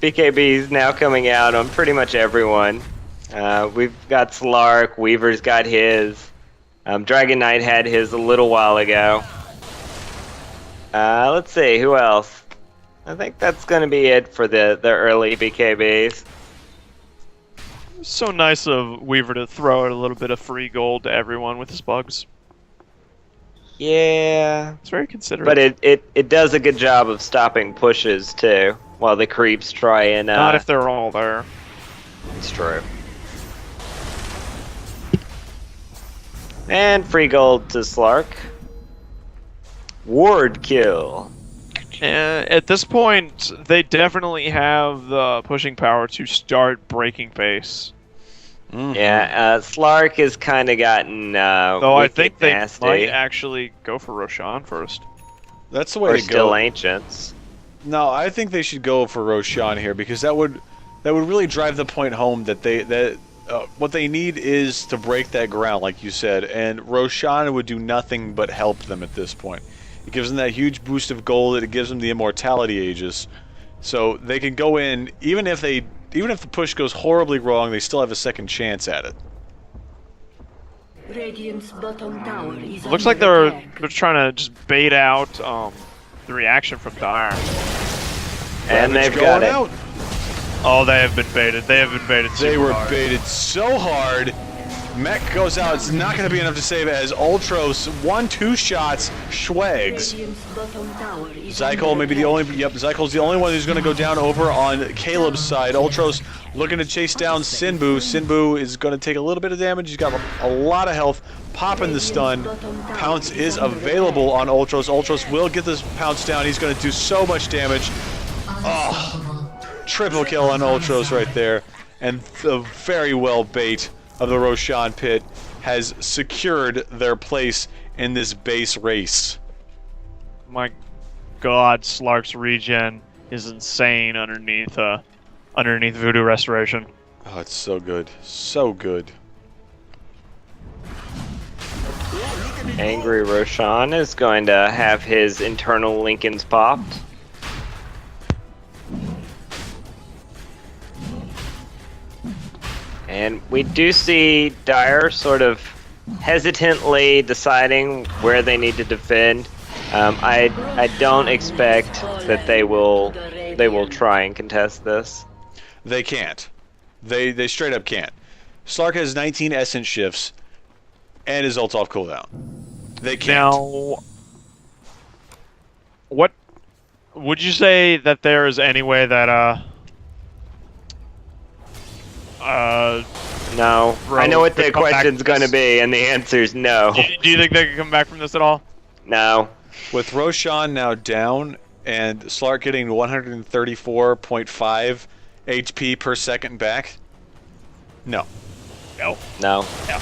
BKB is now coming out on pretty much everyone. We've got Slark, Weaver's got his. Dragon Knight had his a little while ago. Let's see, who else? I think that's going to be it for the early BKBs. So nice of Weaver to throw out a little bit of free gold to everyone with his bugs. Yeah. It's very considerate. But it does a good job of stopping pushes, too, while the creeps try and... Not if they're all there. It's true. And free gold to Slark. Ward kill. At this point, they definitely have the pushing power to start breaking pace. Mm-hmm. Yeah, Slark has kind of gotten Though I think they nasty. might actually go for Roshan first. That's the way Or to still go. Ancients. No, I think they should go for Roshan here because that would really drive the point home that what they need is to break that ground, like you said, and Roshan would do nothing but help them at this point. It gives them that huge boost of gold. It gives them the immortality aegis, so they can go in even if the push goes horribly wrong. They still have a second chance at it. Radiant's bottom tower is It looks like they're trying to just bait out the reaction from Dire. And Ravage they've got going it. out. Oh, they have been baited. They have been baited. They super were hard. baited so hard. Mech goes out. It's not going to be enough to save as Ultros 1-2 shots Schwegs. Zykel may be the only. Yep, Zykel's the only one who's going to go down over on Caleb's side. Ultros looking to chase down Sinbu. Sinbu is going to take a little bit of damage. He's got a lot of health. Popping the stun. Pounce is available on Ultros. Ultros will get this Pounce down. He's going to do so much damage. Oh, triple kill on Ultros right there. And the very well bait of the Roshan pit has secured their place in this base race. My God, Slark's regen is insane underneath Voodoo Restoration. Oh, it's so good. So good. Angry Roshan is going to have his internal Lincolns popped. And we do see Dire sort of hesitantly deciding where they need to defend. I don't expect that they will try and contest this. They can't. They straight up can't. Slark has 19 essence shifts and his ult's off cooldown. They can't. Now, what would you say that there is any way that No. Bro, I know what the could come back question's from going to this? be, and the answer is no. do you think they could come back from this at all? No. With Roshan now down and Slark getting 134.5 HP per second back, no. No. No. No.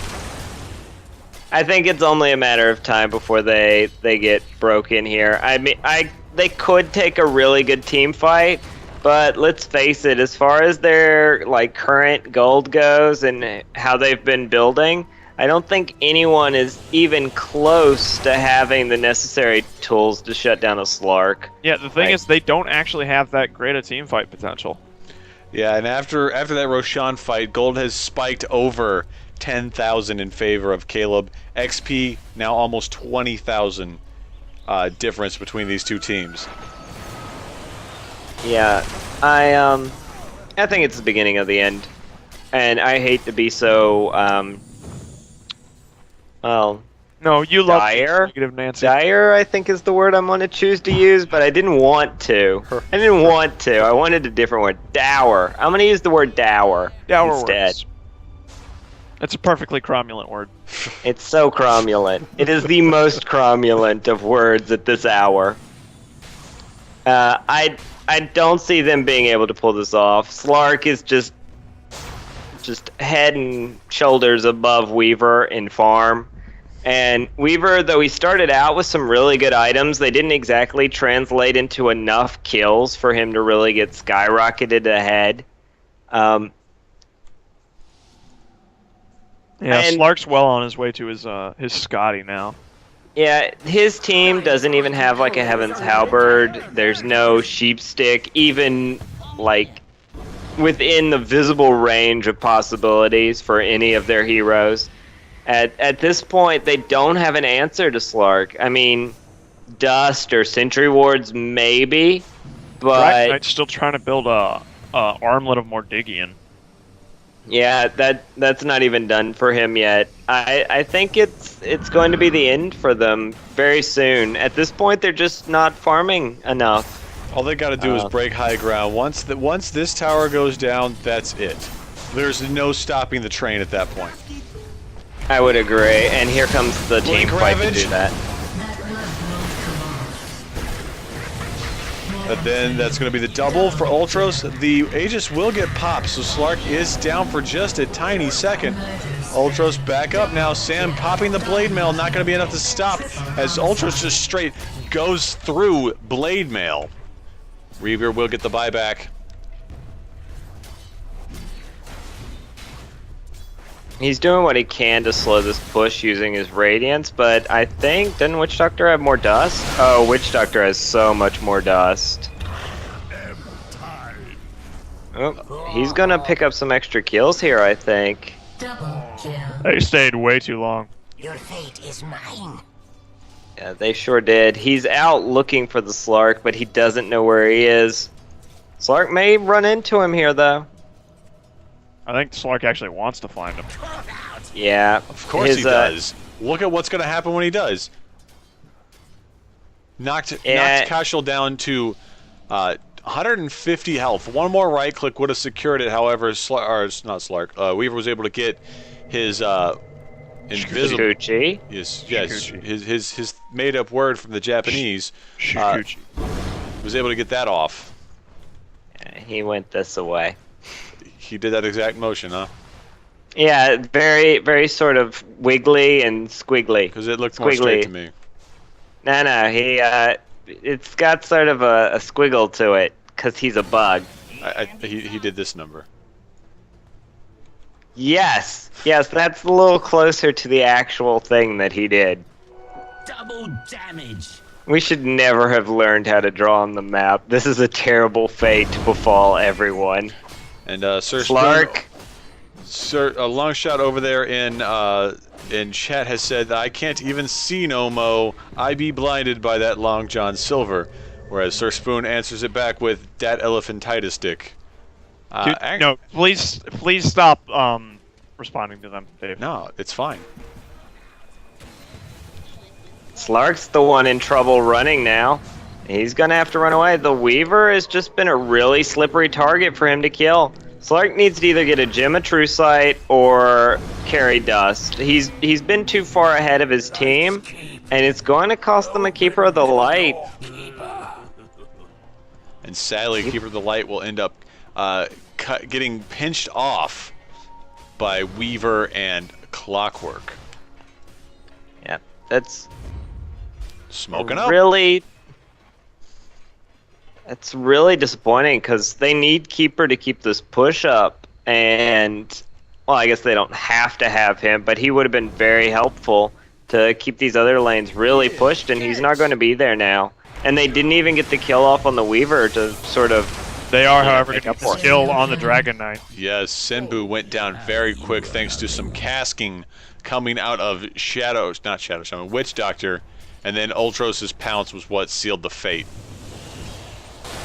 I think it's only a matter of time before they get broken here. I mean, they could take a really good team fight, but let's face it, as far as their current gold goes and how they've been building, I don't think anyone is even close to having the necessary tools to shut down a Slark. Yeah, the thing is, they don't actually have that great a team fight potential. Yeah, and after that Roshan fight, gold has spiked over 10,000 in favor of Caleb. XP now almost 20,000 difference between these two teams. Yeah, I think it's the beginning of the end, and I hate to be so well. No, you love Dire? negative Nancy. Dire, I think, is the word I'm going to choose to use, but I didn't want to. I wanted a different word. Dour. I'm going to use the word dour instead. Works. It's a perfectly cromulent word. It's so cromulent. It is the most cromulent of words at this hour. I don't see them being able to pull this off. Slark is just head and shoulders above Weaver in farm. And Weaver, though he started out with some really good items, they didn't exactly translate into enough kills for him to really get skyrocketed ahead. Yeah, Slark's well on his way to his Scotty now. Yeah, his team doesn't even have a Heaven's Halberd. There's no Sheepstick, even within the visible range of possibilities for any of their heroes. At this point, they don't have an answer to Slark. I mean, Dust or Sentry Wards maybe, but Knight's still trying to build a armlet of Mordigian. Yeah, that's not even done for him yet. I think it's going to be the end for them very soon. At this point, they're just not farming enough. All they got to do is break high ground. Once this tower goes down, that's it. There's no stopping the train at that point. I would agree, and here comes the team fight to do that. But then that's going to be the double for Ultros. The Aegis will get popped, so Slark is down for just a tiny second. Ultros back up now. Sam popping the Blade Mail, not going to be enough to stop as Ultros just straight goes through Blade Mail. Reaver will get the buyback. He's doing what he can to slow this push using his Radiance, but I think, doesn't Witch Doctor have more dust? Oh, Witch Doctor has so much more dust. Oh, he's gonna pick up some extra kills here, I think. Double kill. They stayed way too long. Your fate is mine. Yeah, they sure did. He's out looking for the Slark, but he doesn't know where he is. Slark may run into him here, though. I think Slark actually wants to find him. Yeah. Of course he does. Look at what's going to happen when he does. Knocked Casual down to 150 health. One more right click would have secured it. However, Weaver was able to get his invisible. Shikuchi. Yes, his made up word from the Japanese. Was able to get that off. He went this away. He did that exact motion, huh? Yeah, very, very sort of wiggly and squiggly. Because it looked more straight to me. No, it's got sort of a squiggle to it, because he's a bug. He did this number. Yes, that's a little closer to the actual thing that he did. Double damage. We should never have learned how to draw on the map. This is a terrible fate to befall everyone. And Sir Slark. Sir, a long shot over there in chat has said that I can't even see no mo. I be blinded by that Long John Silver. Whereas Sir Spoon answers it back with dat elephantitis dick. No, please stop responding to them, Dave. No, it's fine. Slark's the one in trouble running now. He's gonna have to run away. The Weaver has just been a really slippery target for him to kill. Slark needs to either get a Gem of True Sight or carry Dust. He's been too far ahead of his team, and it's going to cost them a Keeper of the Light. And sadly, Keeper of the Light will end up getting pinched off by Weaver and Clockwork. Yeah, that's smoking up. It's really disappointing because they need Keeper to keep this push up, and well, I guess they don't have to have him, but he would have been very helpful to keep these other lanes really pushed, and he's not going to be there now. And they didn't even get the kill off on the Weaver to sort of. They are, however, going to get the kill on the Dragon Knight. Yes, Senbu went down very quick thanks to some casking coming out of Witch Doctor, and then Ultros' pounce was what sealed the fate.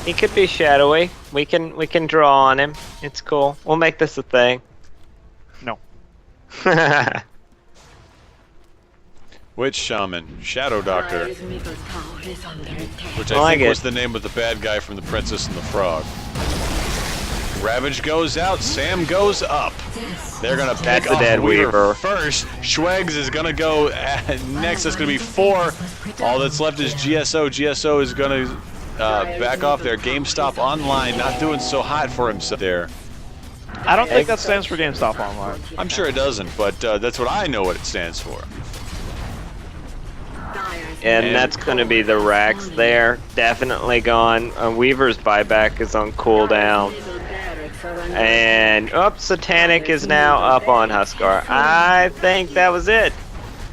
He could be shadowy. We can draw on him. It's cool. We'll make this a thing. No. Witch Shaman, Shadow Doctor, which I I think was the name of the bad guy from The Princess and the Frog. Ravage goes out, Sam goes up. They're gonna pick off dead Weaver first. Schwegs is gonna go next. That's gonna be 4. All that's left is GSO. GSO is gonna back off there. GameStop Online not doing so hot for himself there. I don't think that stands for GameStop Online. I'm sure it doesn't, but that's what I know what it stands for. And that's going to be the Rax there. Definitely gone. Weaver's buyback is on cooldown. And, Satanic is now up on Huskar. I think that was it.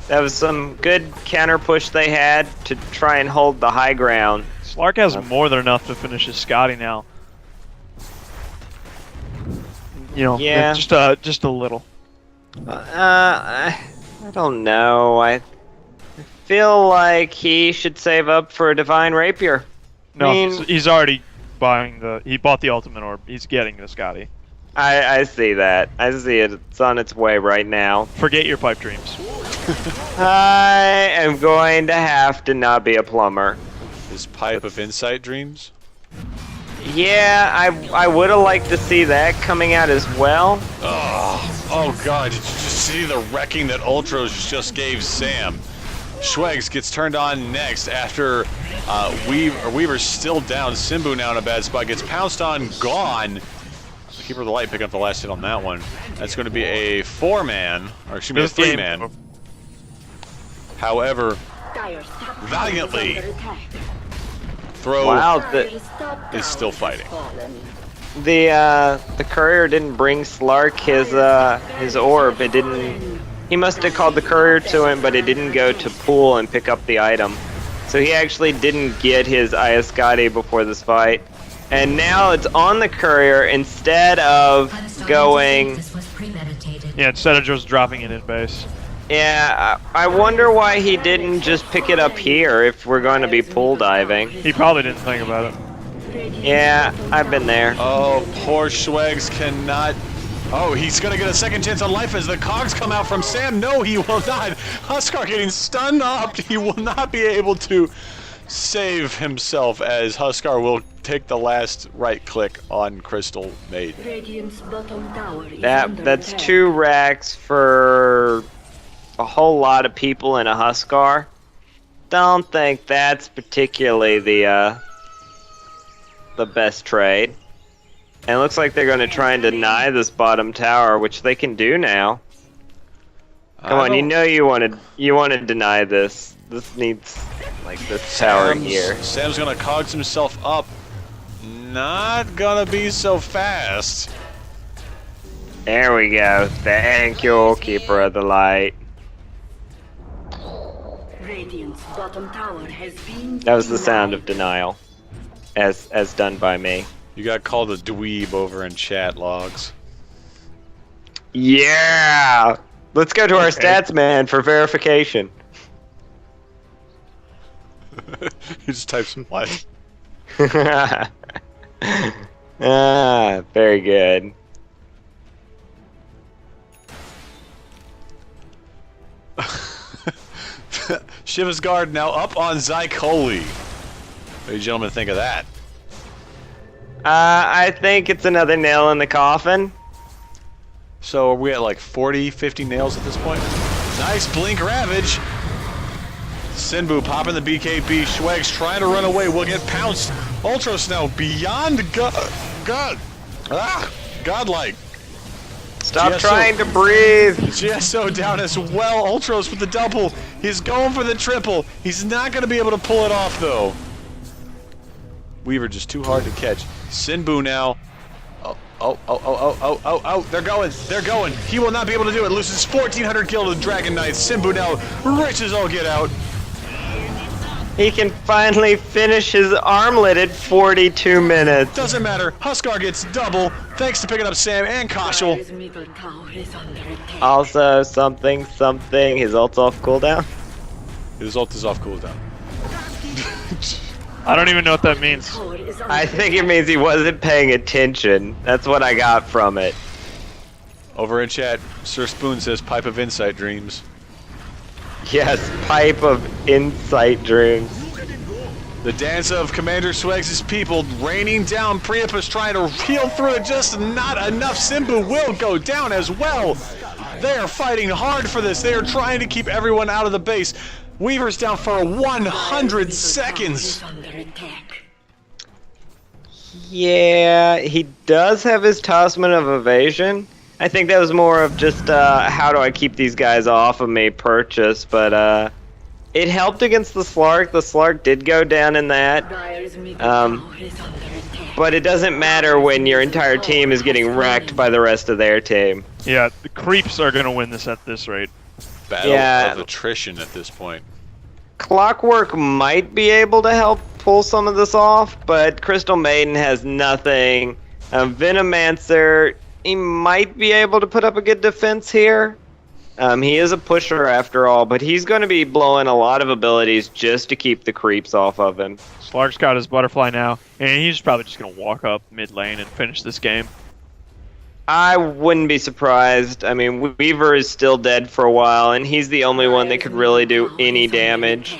That was some good counter push they had to try and hold the high ground. Slark has more than enough to finish his Scotty now. You know, yeah. just a little. I don't know. I feel like he should save up for a Divine Rapier. No, he's already buying he bought the Ultimate Orb. He's getting the Scotty. I see that. I see it. It's on its way right now. Forget your pipe dreams. I am going to have to not be a plumber. His pipe of insight dreams? Yeah, I would have liked to see that coming out as well. Oh god, did you just see the wrecking that Ultros just gave Sam? Schwegs gets turned on next after Weaver's still down. Simbu now in a bad spot, gets pounced on, gone. Keeper of the Light picking up the last hit on that one. That's going to be a 4-man, or excuse me, a 3-man. However, valiantly, Throw is still fighting. The courier didn't bring Slark his orb. It didn't. He must have called the courier to him, but it didn't go to pool and pick up the item. So he actually didn't get his Ayascati before this fight. And now it's on the courier instead of going. Yeah, instead of just dropping it in base. Yeah, I wonder why he didn't just pick it up here if we're going to be pool diving. He probably didn't think about it. Yeah, I've been there. Oh, poor Schwegs cannot Oh, he's gonna get a second chance on life as the cogs come out from Sam. No, he will not. Huskar getting stunned up. He will not be able to save himself as Huskar will take the last right click on Crystal Maiden. Radiant's bottom tower is under That's attack. 2 racks for a whole lot of people in a Huskar. Don't think that's particularly the best trade. And it looks like they're going to try and deny this bottom tower, which they can do now. Come on, you know you want to deny this. This needs like this tower here. Sam's gonna cogs himself up. Not gonna be so fast. There we go. Thank you, Keeper of the Light. Radiant's bottom tower has been That was the sound of denial, as done by me. You got called a dweeb over in chat logs. Yeah! Let's go to our stats man for verification. He just types what? Very good. Shiva's guard now up on Zycoli. What do you gentlemen think of that? I think it's another nail in the coffin. So are we at like 40, 50 nails at this point? Nice blink ravage. Sinbu popping the BKB. Schweg's trying to run away. Will get pounced. Ultros now beyond godlike. Stop GSO. trying to breathe. GSO down as well. Ultros with the double. He's going for the triple. He's not going to be able to pull it off though. Weaver just too hard to catch. Sinbu now. Oh, they're going. He will not be able to do it. Loses 1,400 kills to Dragon Knights. Sinbu now rich as all get out. He can finally finish his armlet at 42 minutes. Doesn't matter. Huskar gets double thanks to picking up Sam and Koshal. Dire's middle tower is under attack. Also, something. His ult's off cooldown. His ult is off cooldown. I don't even know what that means. Tower is under I think it means he wasn't paying attention. That's what I got from it. Over in chat, Sir Spoon says pipe of insight dreams. Yes, pipe of insight dreams. The dance of Commander Swags' people raining down. Priapus trying to peel through it, just not enough. Sinbu will go down as well. They are fighting hard for this. They are trying to keep everyone out of the base. Weaver's down for 100 seconds. is under attack. Yeah, he does have his Talisman of Evasion. I think that was more of just how do I keep these guys off of me purchase, but it helped against the Slark. The Slark did go down in that, Dire's middle tower is under attack. but it doesn't matter when your entire team is getting wrecked by the rest of their team. Yeah, the creeps are gonna win this at this rate. Battle Yeah. of attrition at this point. Clockwork might be able to help pull some of this off, but Crystal Maiden has nothing. Venomancer, he might be able to put up a good defense here. He is a pusher after all, but he's going to be blowing a lot of abilities just to keep the creeps off of him. Slark's got his butterfly now, and he's probably just gonna walk up mid lane and finish this game. I wouldn't be surprised. I mean, Weaver is still dead for a while, and he's the only one that could really do any damage.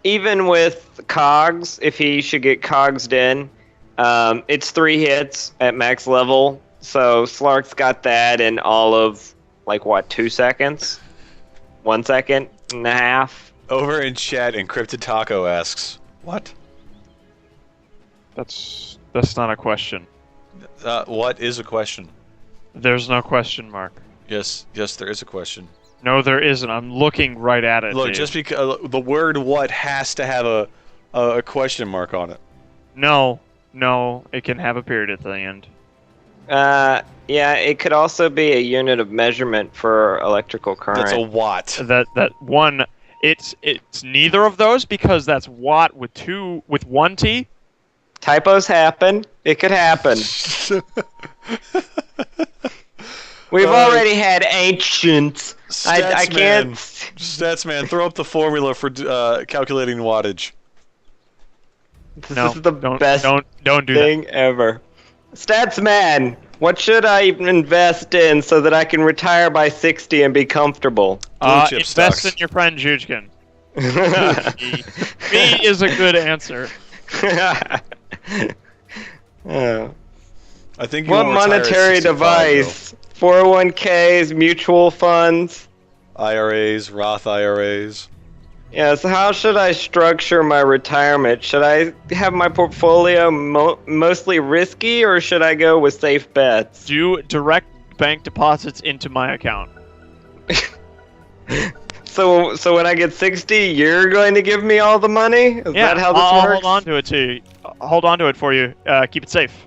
Even with Cogs, if he should get Cogsed in, it's 3 hits at max level. So Slark's got that in all of, like, what, 2 seconds? 1 second and a half? Over in chat, Encrypted Taco asks, what? That's not a question. What is a question? There's no question mark. Yes, there is a question. No, there isn't. I'm looking right at it. Look, dude. just because the word "what" has to have a question mark on it. No, it can have a period at the end. Yeah, it could also be a unit of measurement for electrical current. That's a watt. That one, it's neither of those because that's watt with 1 T. Typos happen. It could happen. We've already had ancients. I can't. Statsman, throw up the formula for calculating wattage. This No, is the don't, best don't do thing ever. Statsman, What should I invest in so that I can retire by 60 and be comfortable? Blue chip Invest stocks. in your friend Joojkins. Me is a good answer. Oh. I think you What won't retire at monetary 65, device? 401ks, mutual funds? though. IRAs, Roth IRAs. Yeah, so how should I structure my retirement? Should I have my portfolio mostly risky, or should I go with safe bets? Do direct bank deposits into my account. So when I get 60, you're going to give me all the money? Is Yeah, that how this I'll works? hold on to it too. Hold on to it for you. Keep it safe.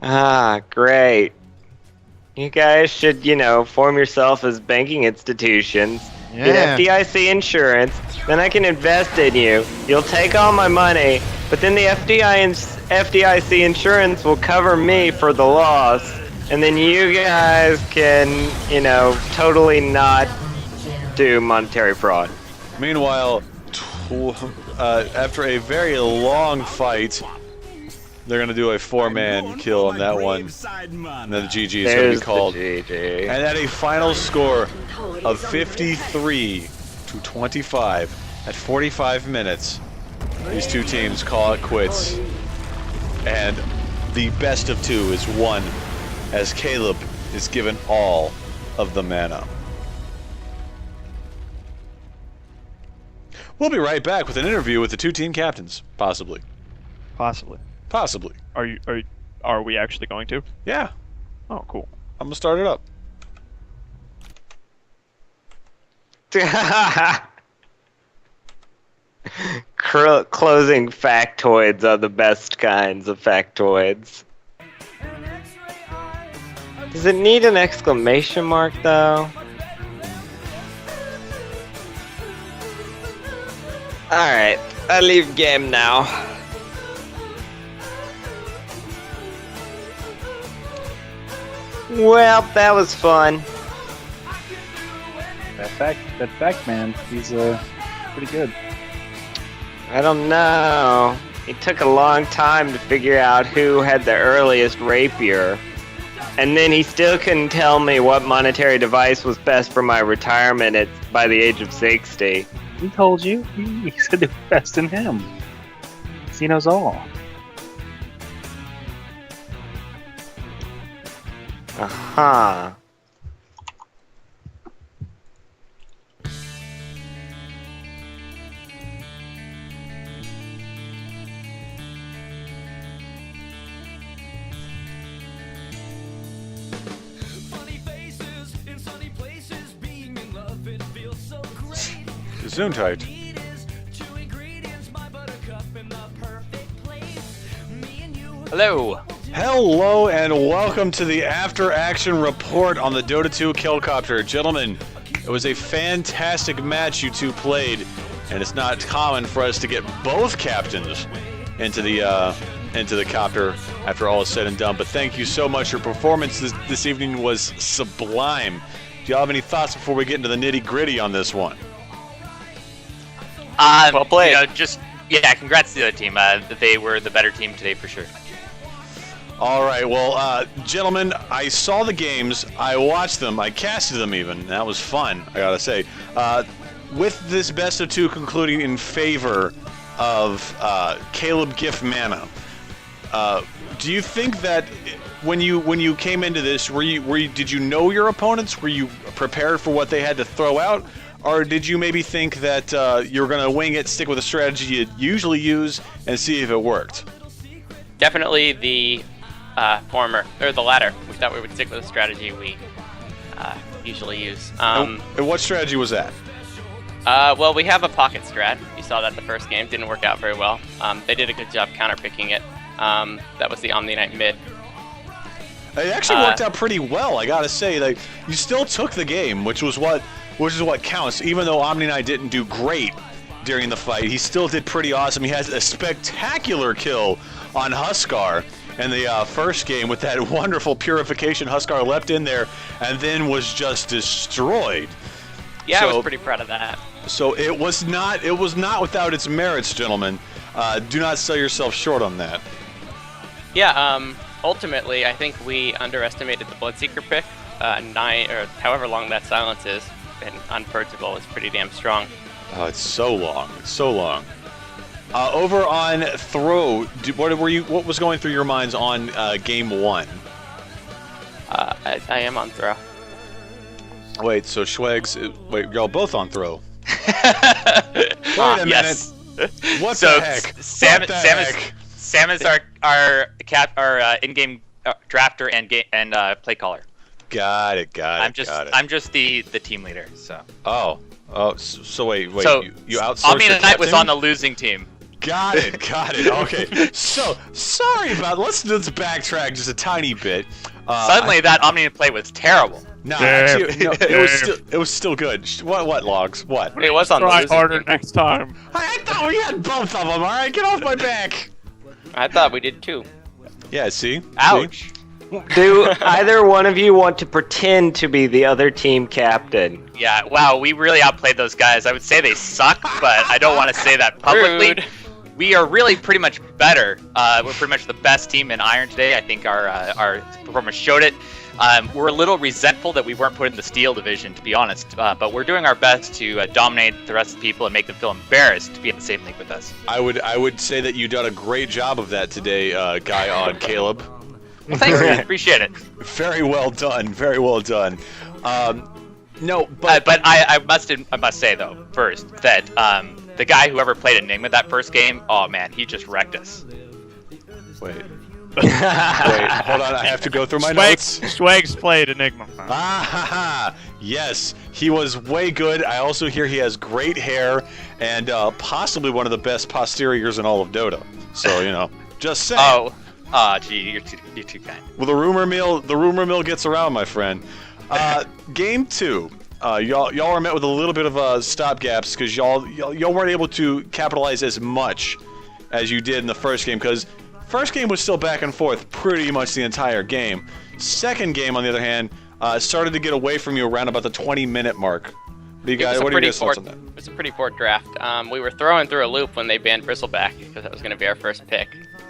Ah, great. You guys should, form yourself as banking institutions. Yeah. Get FDIC insurance, then I can invest in you. You'll take all my money, but then the FDIC insurance will cover me for the loss, and then you guys can, totally not do monetary fraud. Meanwhile, after a very long fight, they're going to do a 4-man kill on that one. And then the GG is going to There's be called. the GG. And at a final score of 53-25 at 45 minutes, these two teams call it quits. And the best of two is won as Caleb is given all of the mana. We'll be right back with an interview with the two team captains, possibly. Possibly. Possibly. Are we actually going to? Yeah, Oh, cool. I'm gonna start it up. Closing factoids are the best kinds of factoids. Does it need an exclamation mark, though? Alright, I leave game now. Well, that was fun. That fact man, he's pretty good. I don't know. It took a long time to figure out who had the earliest rapier. And then he still couldn't tell me what monetary device was best for my retirement by the age of 60. He told you. He said to invest in him. He knows all. Aha. Gesundheit. Hello. Hello and welcome to the after action report on the Dota 2 Killcopter. Gentlemen, it was a fantastic match you two played, and it's not common for us to get both captains into the copter after all is said and done. But thank you so much. Your performance this evening was sublime. Do y'all have any thoughts before we get into the nitty-gritty on this one? Well played. Congrats to the other team. They were the better team today for sure. All right, well, gentlemen, I saw the games, I watched them, I casted them even, and that was fun, I gotta say. With this best of two concluding in favor of Caleb Giff Mana, do you think that when you came into this, did you know your opponents? Were you prepared for what they had to throw out? Or did you maybe think that you were going to wing it, stick with a strategy you usually use, and see if it worked? Definitely the former, or the latter. We thought we would stick with a strategy we usually use. And what strategy was that? Well, we have a pocket strat. You saw that the first game. Didn't work out very well. They did a good job counterpicking it. That was the Omni Knight mid. It actually worked out pretty well, I gotta say. Like, you still took the game, which is what counts. Even though Omni Knight didn't do great during the fight, he still did pretty awesome. He has a spectacular kill on Huskar in the first game with that wonderful purification. Huskar leapt in there and then was just destroyed. Yeah, I was pretty proud of that. So it was not without its merits, gentlemen. Do not sell yourself short on that. Yeah, ultimately, I think we underestimated the Bloodseeker pick. 9 or however long that silence is, and unpurgeable is pretty damn strong. Oh, it's so long. It's so long. Over on throw, what was going through your minds on game 1? I am on throw. Wait, so Schwegs, wait, y'all both on throw. Wait a minute. Yes. What So the heck? Sam, What the Sam heck? is Sam is our in-game drafter and play caller. Got it. I'm just the team leader. So. Oh, so wait. So you outsourced Omni the tonight was captain? on the losing team. Got it. Okay. So sorry about. Let's backtrack just a tiny bit. Suddenly, that Omni play was terrible. No, actually, no, it was still good. What logs? What? It was on the Try losing harder team. next time. I thought we had both of them. All right, get off my back. I thought we did too. Yeah. See. Ouch. Do either one of you want to pretend to be the other team captain? Yeah. Wow. We really outplayed those guys. I would say they suck, but I don't want to say that publicly. Rude. We are really pretty much better. We're pretty much the best team in Iron today. I think our performance showed it. We're a little resentful that we weren't put in the Steel division, to be honest. But we're doing our best to dominate the rest of the people and make them feel embarrassed to be in the same league with us. I would say that you done a great job of that today, guy on Caleb. Well, thanks, man. Appreciate it. Very well done. Very well done. No, but I must say though first that the guy whoever played Enigma that first game, oh man, he just wrecked us. wait, hold on. I have to go through my notes. Swags played Enigma. Yes, he was way good. I also hear he has great hair and possibly one of the best posteriors in all of Dota. So just saying. Gee, you're too kind. Well, the rumor mill gets around, my friend. Game 2. Y'all are met with a little bit of stopgaps because y'all weren't able to capitalize as much as you did in the first game, because first game was still back and forth pretty much the entire game. Second game, on the other hand, started to get away from you around about the 20-minute mark. What are you guys thoughts on that? It was a pretty poor draft. We were throwing through a loop when they banned Bristleback because that was going to be our first pick.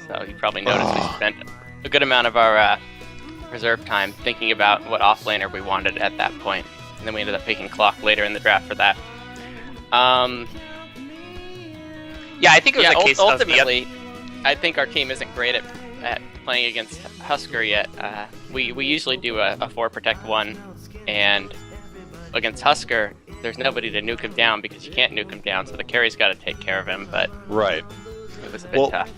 So you probably noticed we spent a good amount of our reserve time thinking about what offlaner we wanted at that point. And then we ended up picking Clock later in the draft for that. Yeah, I think it was a case ultimately, I think our team isn't great at playing against Husker yet. We usually do a 4 protect 1, and against Husker, there's nobody to nuke him down because you can't nuke him down, so the carry's got to take care of him, but right. It was a bit tough.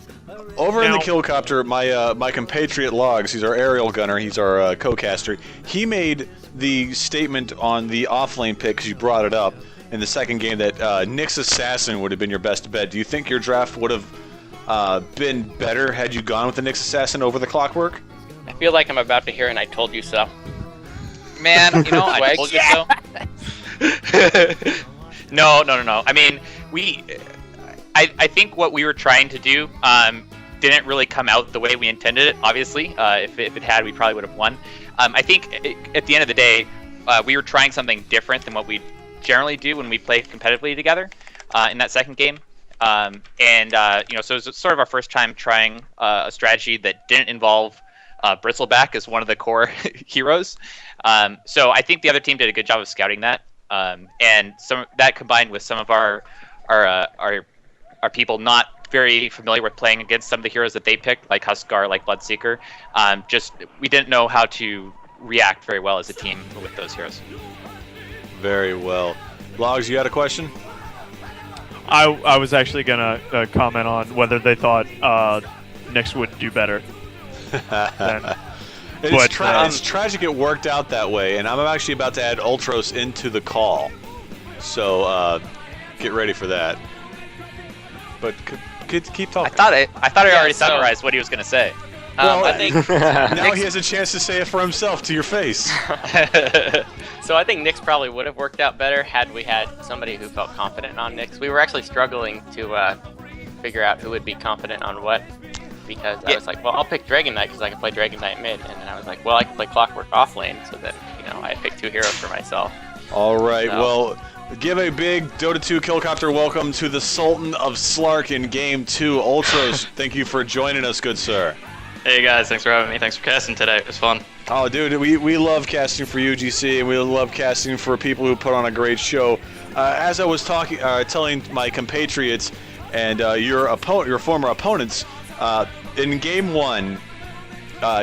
Over in the Killcopter, my compatriot Logs, he's our aerial gunner, he's our co-caster, he made the statement on the offlane pick, because you brought it up in the second game, that Nick's Assassin would have been your best bet. Do you think your draft would have been better had you gone with the Nick's Assassin over the Clockwork? I feel like I'm about to hear and I told you so. Man, I told you so. No. I mean, I think what we were trying to do didn't really come out the way we intended it, obviously. If it had, we probably would have won. I think at the end of the day, we were trying something different than what we generally do when we play competitively together in that second game. So it was sort of our first time trying a strategy that didn't involve Bristleback as one of the core heroes. So I think the other team did a good job of scouting that. And that combined with some of our people not very familiar with playing against some of the heroes that they picked, like Huskar, like Bloodseeker. We didn't know how to react very well as a team with those heroes. Very well. Logs, you had a question? I was actually gonna comment on whether they thought Nyx would do better. It's tragic it worked out that way, and I'm actually about to add Ultros into the call. So get ready for that. But keep talking. I thought I already summarized what he was going to say. Well, I think now he has a chance to say it for himself to your face. So I think Nyx probably would have worked out better had we had somebody who felt confident on Nyx. We were actually struggling to figure out who would be confident on what, because I was like, well, I'll pick Dragon Knight because I can play Dragon Knight mid, and then I was like, well, I can play Clockwork off lane, so that I picked 2 heroes for myself. All right, well, give a big Dota 2 Killcopter welcome to the Sultan of Slark in Game 2. Ultros, thank you for joining us, good sir. Hey guys, thanks for having me. Thanks for casting today. It was fun. Oh, dude, we love casting for UGC, and we love casting for people who put on a great show. As I was telling my compatriots and your former opponents, in Game 1,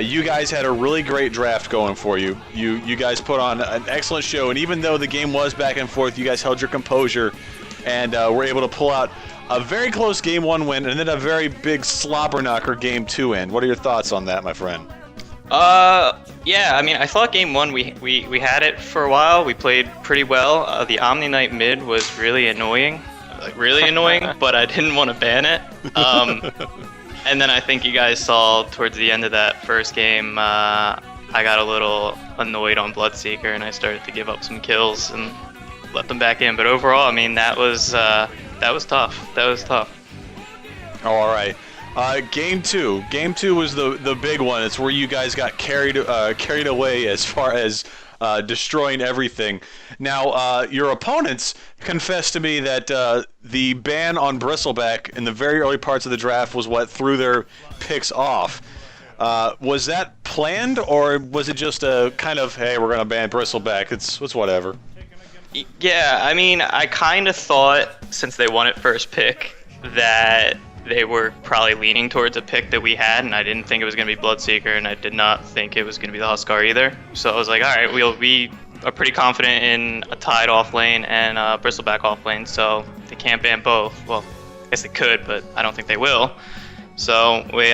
you guys had a really great draft going for you. You guys put on an excellent show, and even though the game was back and forth, you guys held your composure and were able to pull out a very close Game 1 win and then a very big slobber knocker Game 2 win. What are your thoughts on that, my friend? Yeah, I mean, I thought Game 1 we had it for a while. We played pretty well. The Omni Knight mid was really annoying. But I didn't want to ban it. And then I think you guys saw towards the end of that first game, I got a little annoyed on Bloodseeker and I started to give up some kills and let them back in. But overall, I mean, that was tough. That was tough. Oh, all right. Game 2. Game 2 was the big one. It's where you guys got carried away as far as destroying everything. Now, your opponents confessed to me that the ban on Bristleback in the very early parts of the draft was what threw their picks off. Was that planned, or was it just a kind of, hey, we're going to ban Bristleback, it's whatever? Yeah, I mean, I kind of thought, since they won it first pick, that they were probably leaning towards a pick that we had, and I didn't think it was going to be Bloodseeker, and I did not think it was going to be the Huskar either. So I was like, all right, we are pretty confident in a Tide off lane and a Bristleback off lane, so they can't ban both. Well, I guess they could, but I don't think they will. So we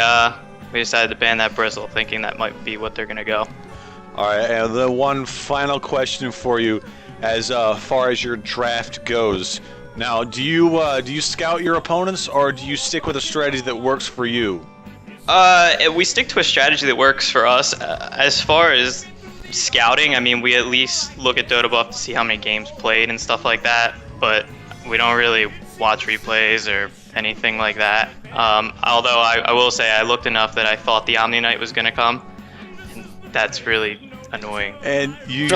decided to ban that Bristle, thinking that might be what they're going to go. All right, and the one final question for you, as far as your draft goes. Now, do you scout your opponents, or do you stick with a strategy that works for you? We stick to a strategy that works for us. As far as scouting, I mean, we at least look at Dota Buff to see how many games played and stuff like that, but we don't really watch replays or anything like that. Although I will say I looked enough that I thought the Omni Knight was going to come, and that's really annoying. And you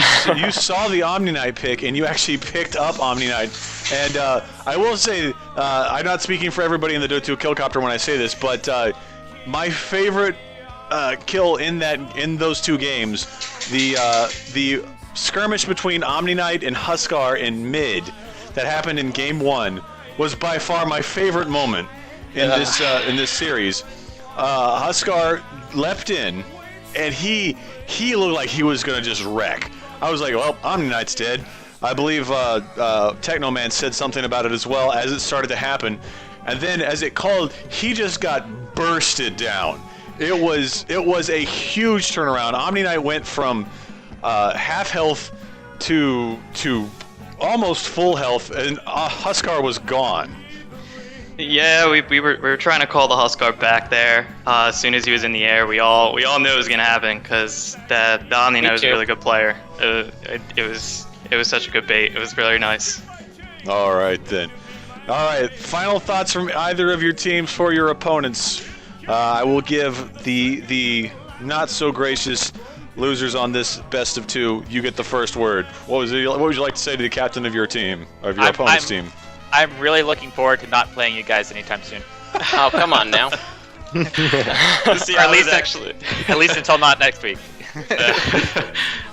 saw the Omni Knight pick, and you actually picked up Omni Knight. And I will say, I'm not speaking for everybody in the Dota 2 Killcopter when I say this, but my favorite kill in those two games, the skirmish between Omni Knight and Huskar in mid that happened in Game 1 was by far my favorite moment in this series. Huskar leapt in, and he looked like he was going to just wreck. I was like, well, Omni Knight's dead. I believe Technoman said something about it as well as it started to happen. And then as it called, he just got bursted down. It was a huge turnaround. Omni Knight went from half health to almost full health, and Huskar was gone. Yeah, we were trying to call the Huskar back there. As soon as he was in the air, we all knew it was gonna happen because the Omni Knight was a really good player. It was such a good bait. It was really nice. All right then. All right. Final thoughts from either of your teams for your opponents. I will give the not so gracious losers on this best of two. You get the first word. What would you like to say to the captain of your team, of your opponent's team? I'm really looking forward to not playing you guys anytime soon. Oh, come on now. See, at least until not next week.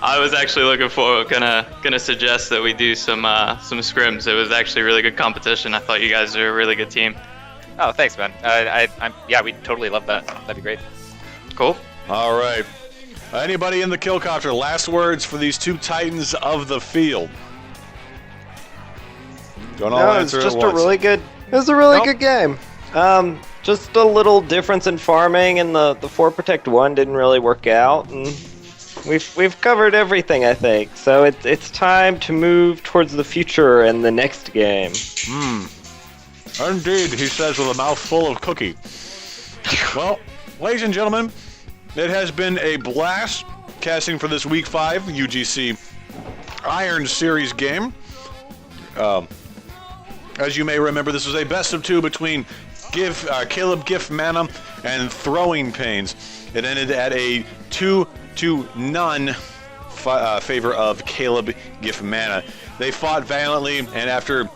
I was actually looking for gonna suggest that we do some scrims. It was actually a really good competition. I thought you guys are a really good team. Oh, thanks, man. Yeah, we totally love that. That'd be great. Cool. All right. Anybody in the Killcopter, last words for these two titans of the field? Don't all answer at once. It was a really good game. Just a little difference in farming, and the 4 Protect 1 didn't really work out, and we've covered everything, I think. So it's time to move towards the future and the next game. Indeed, he says with a mouthful of cookie. Well, ladies and gentlemen, it has been a blast casting for this Week 5 UGC Iron Series game. As you may remember, this was a best of 2 between Caleb Giff Mana and Throwing Pains. It ended at a 2-0 favor of Caleb Giff Mana. They fought valiantly, and after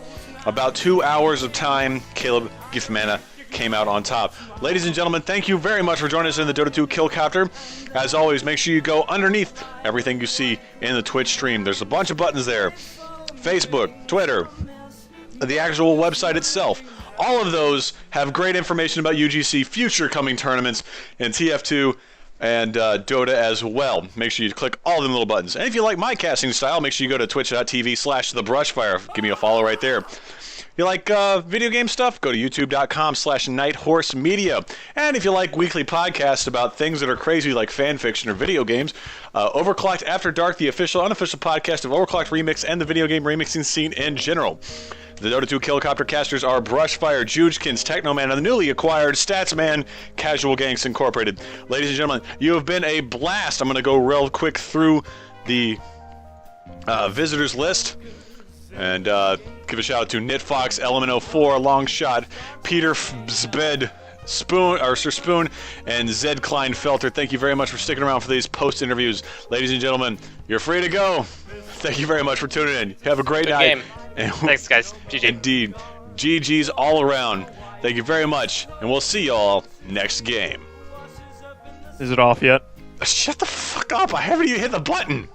about 2 hours of time, Caleb Giff Mana came out on top. Ladies and gentlemen, thank you very much for joining us in the Dota 2 Killcopter. As always, make sure you go underneath everything you see in the Twitch stream. There's a bunch of buttons there. Facebook, Twitter, the actual website itself. All of those have great information about UGC future coming tournaments in TF2 and Dota as well. Make sure you click all them little buttons. And if you like my casting style, make sure you go to twitch.tv/thebrushfire. Give me a follow right there. You like video game stuff? Go to youtube.com/nighthorsemedia. And if you like weekly podcasts about things that are crazy like fan fiction or video games, Overclocked After Dark, the official, unofficial podcast of Overclocked Remix and the video game remixing scene in general. The Dota 2 Killcopter casters are Brushfire, Joojkins, Technoman, and the newly acquired Statsman, Casual Gangs Incorporated. Ladies and gentlemen, you have been a blast. I'm going to go real quick through the visitors list. And give a shout out to Knitfox, Element04, Longshot, Peter Zbed, Spoon, or Sir Spoon, and Zed Kleinfelter. Thank you very much for sticking around for these post interviews. Ladies and gentlemen, you're free to go. Thank you very much for tuning in. Have a great night. Game. Thanks, guys. GG. Indeed. GG's all around. Thank you very much, and we'll see y'all next game. Is it off yet? Shut the fuck up. I haven't even hit the button.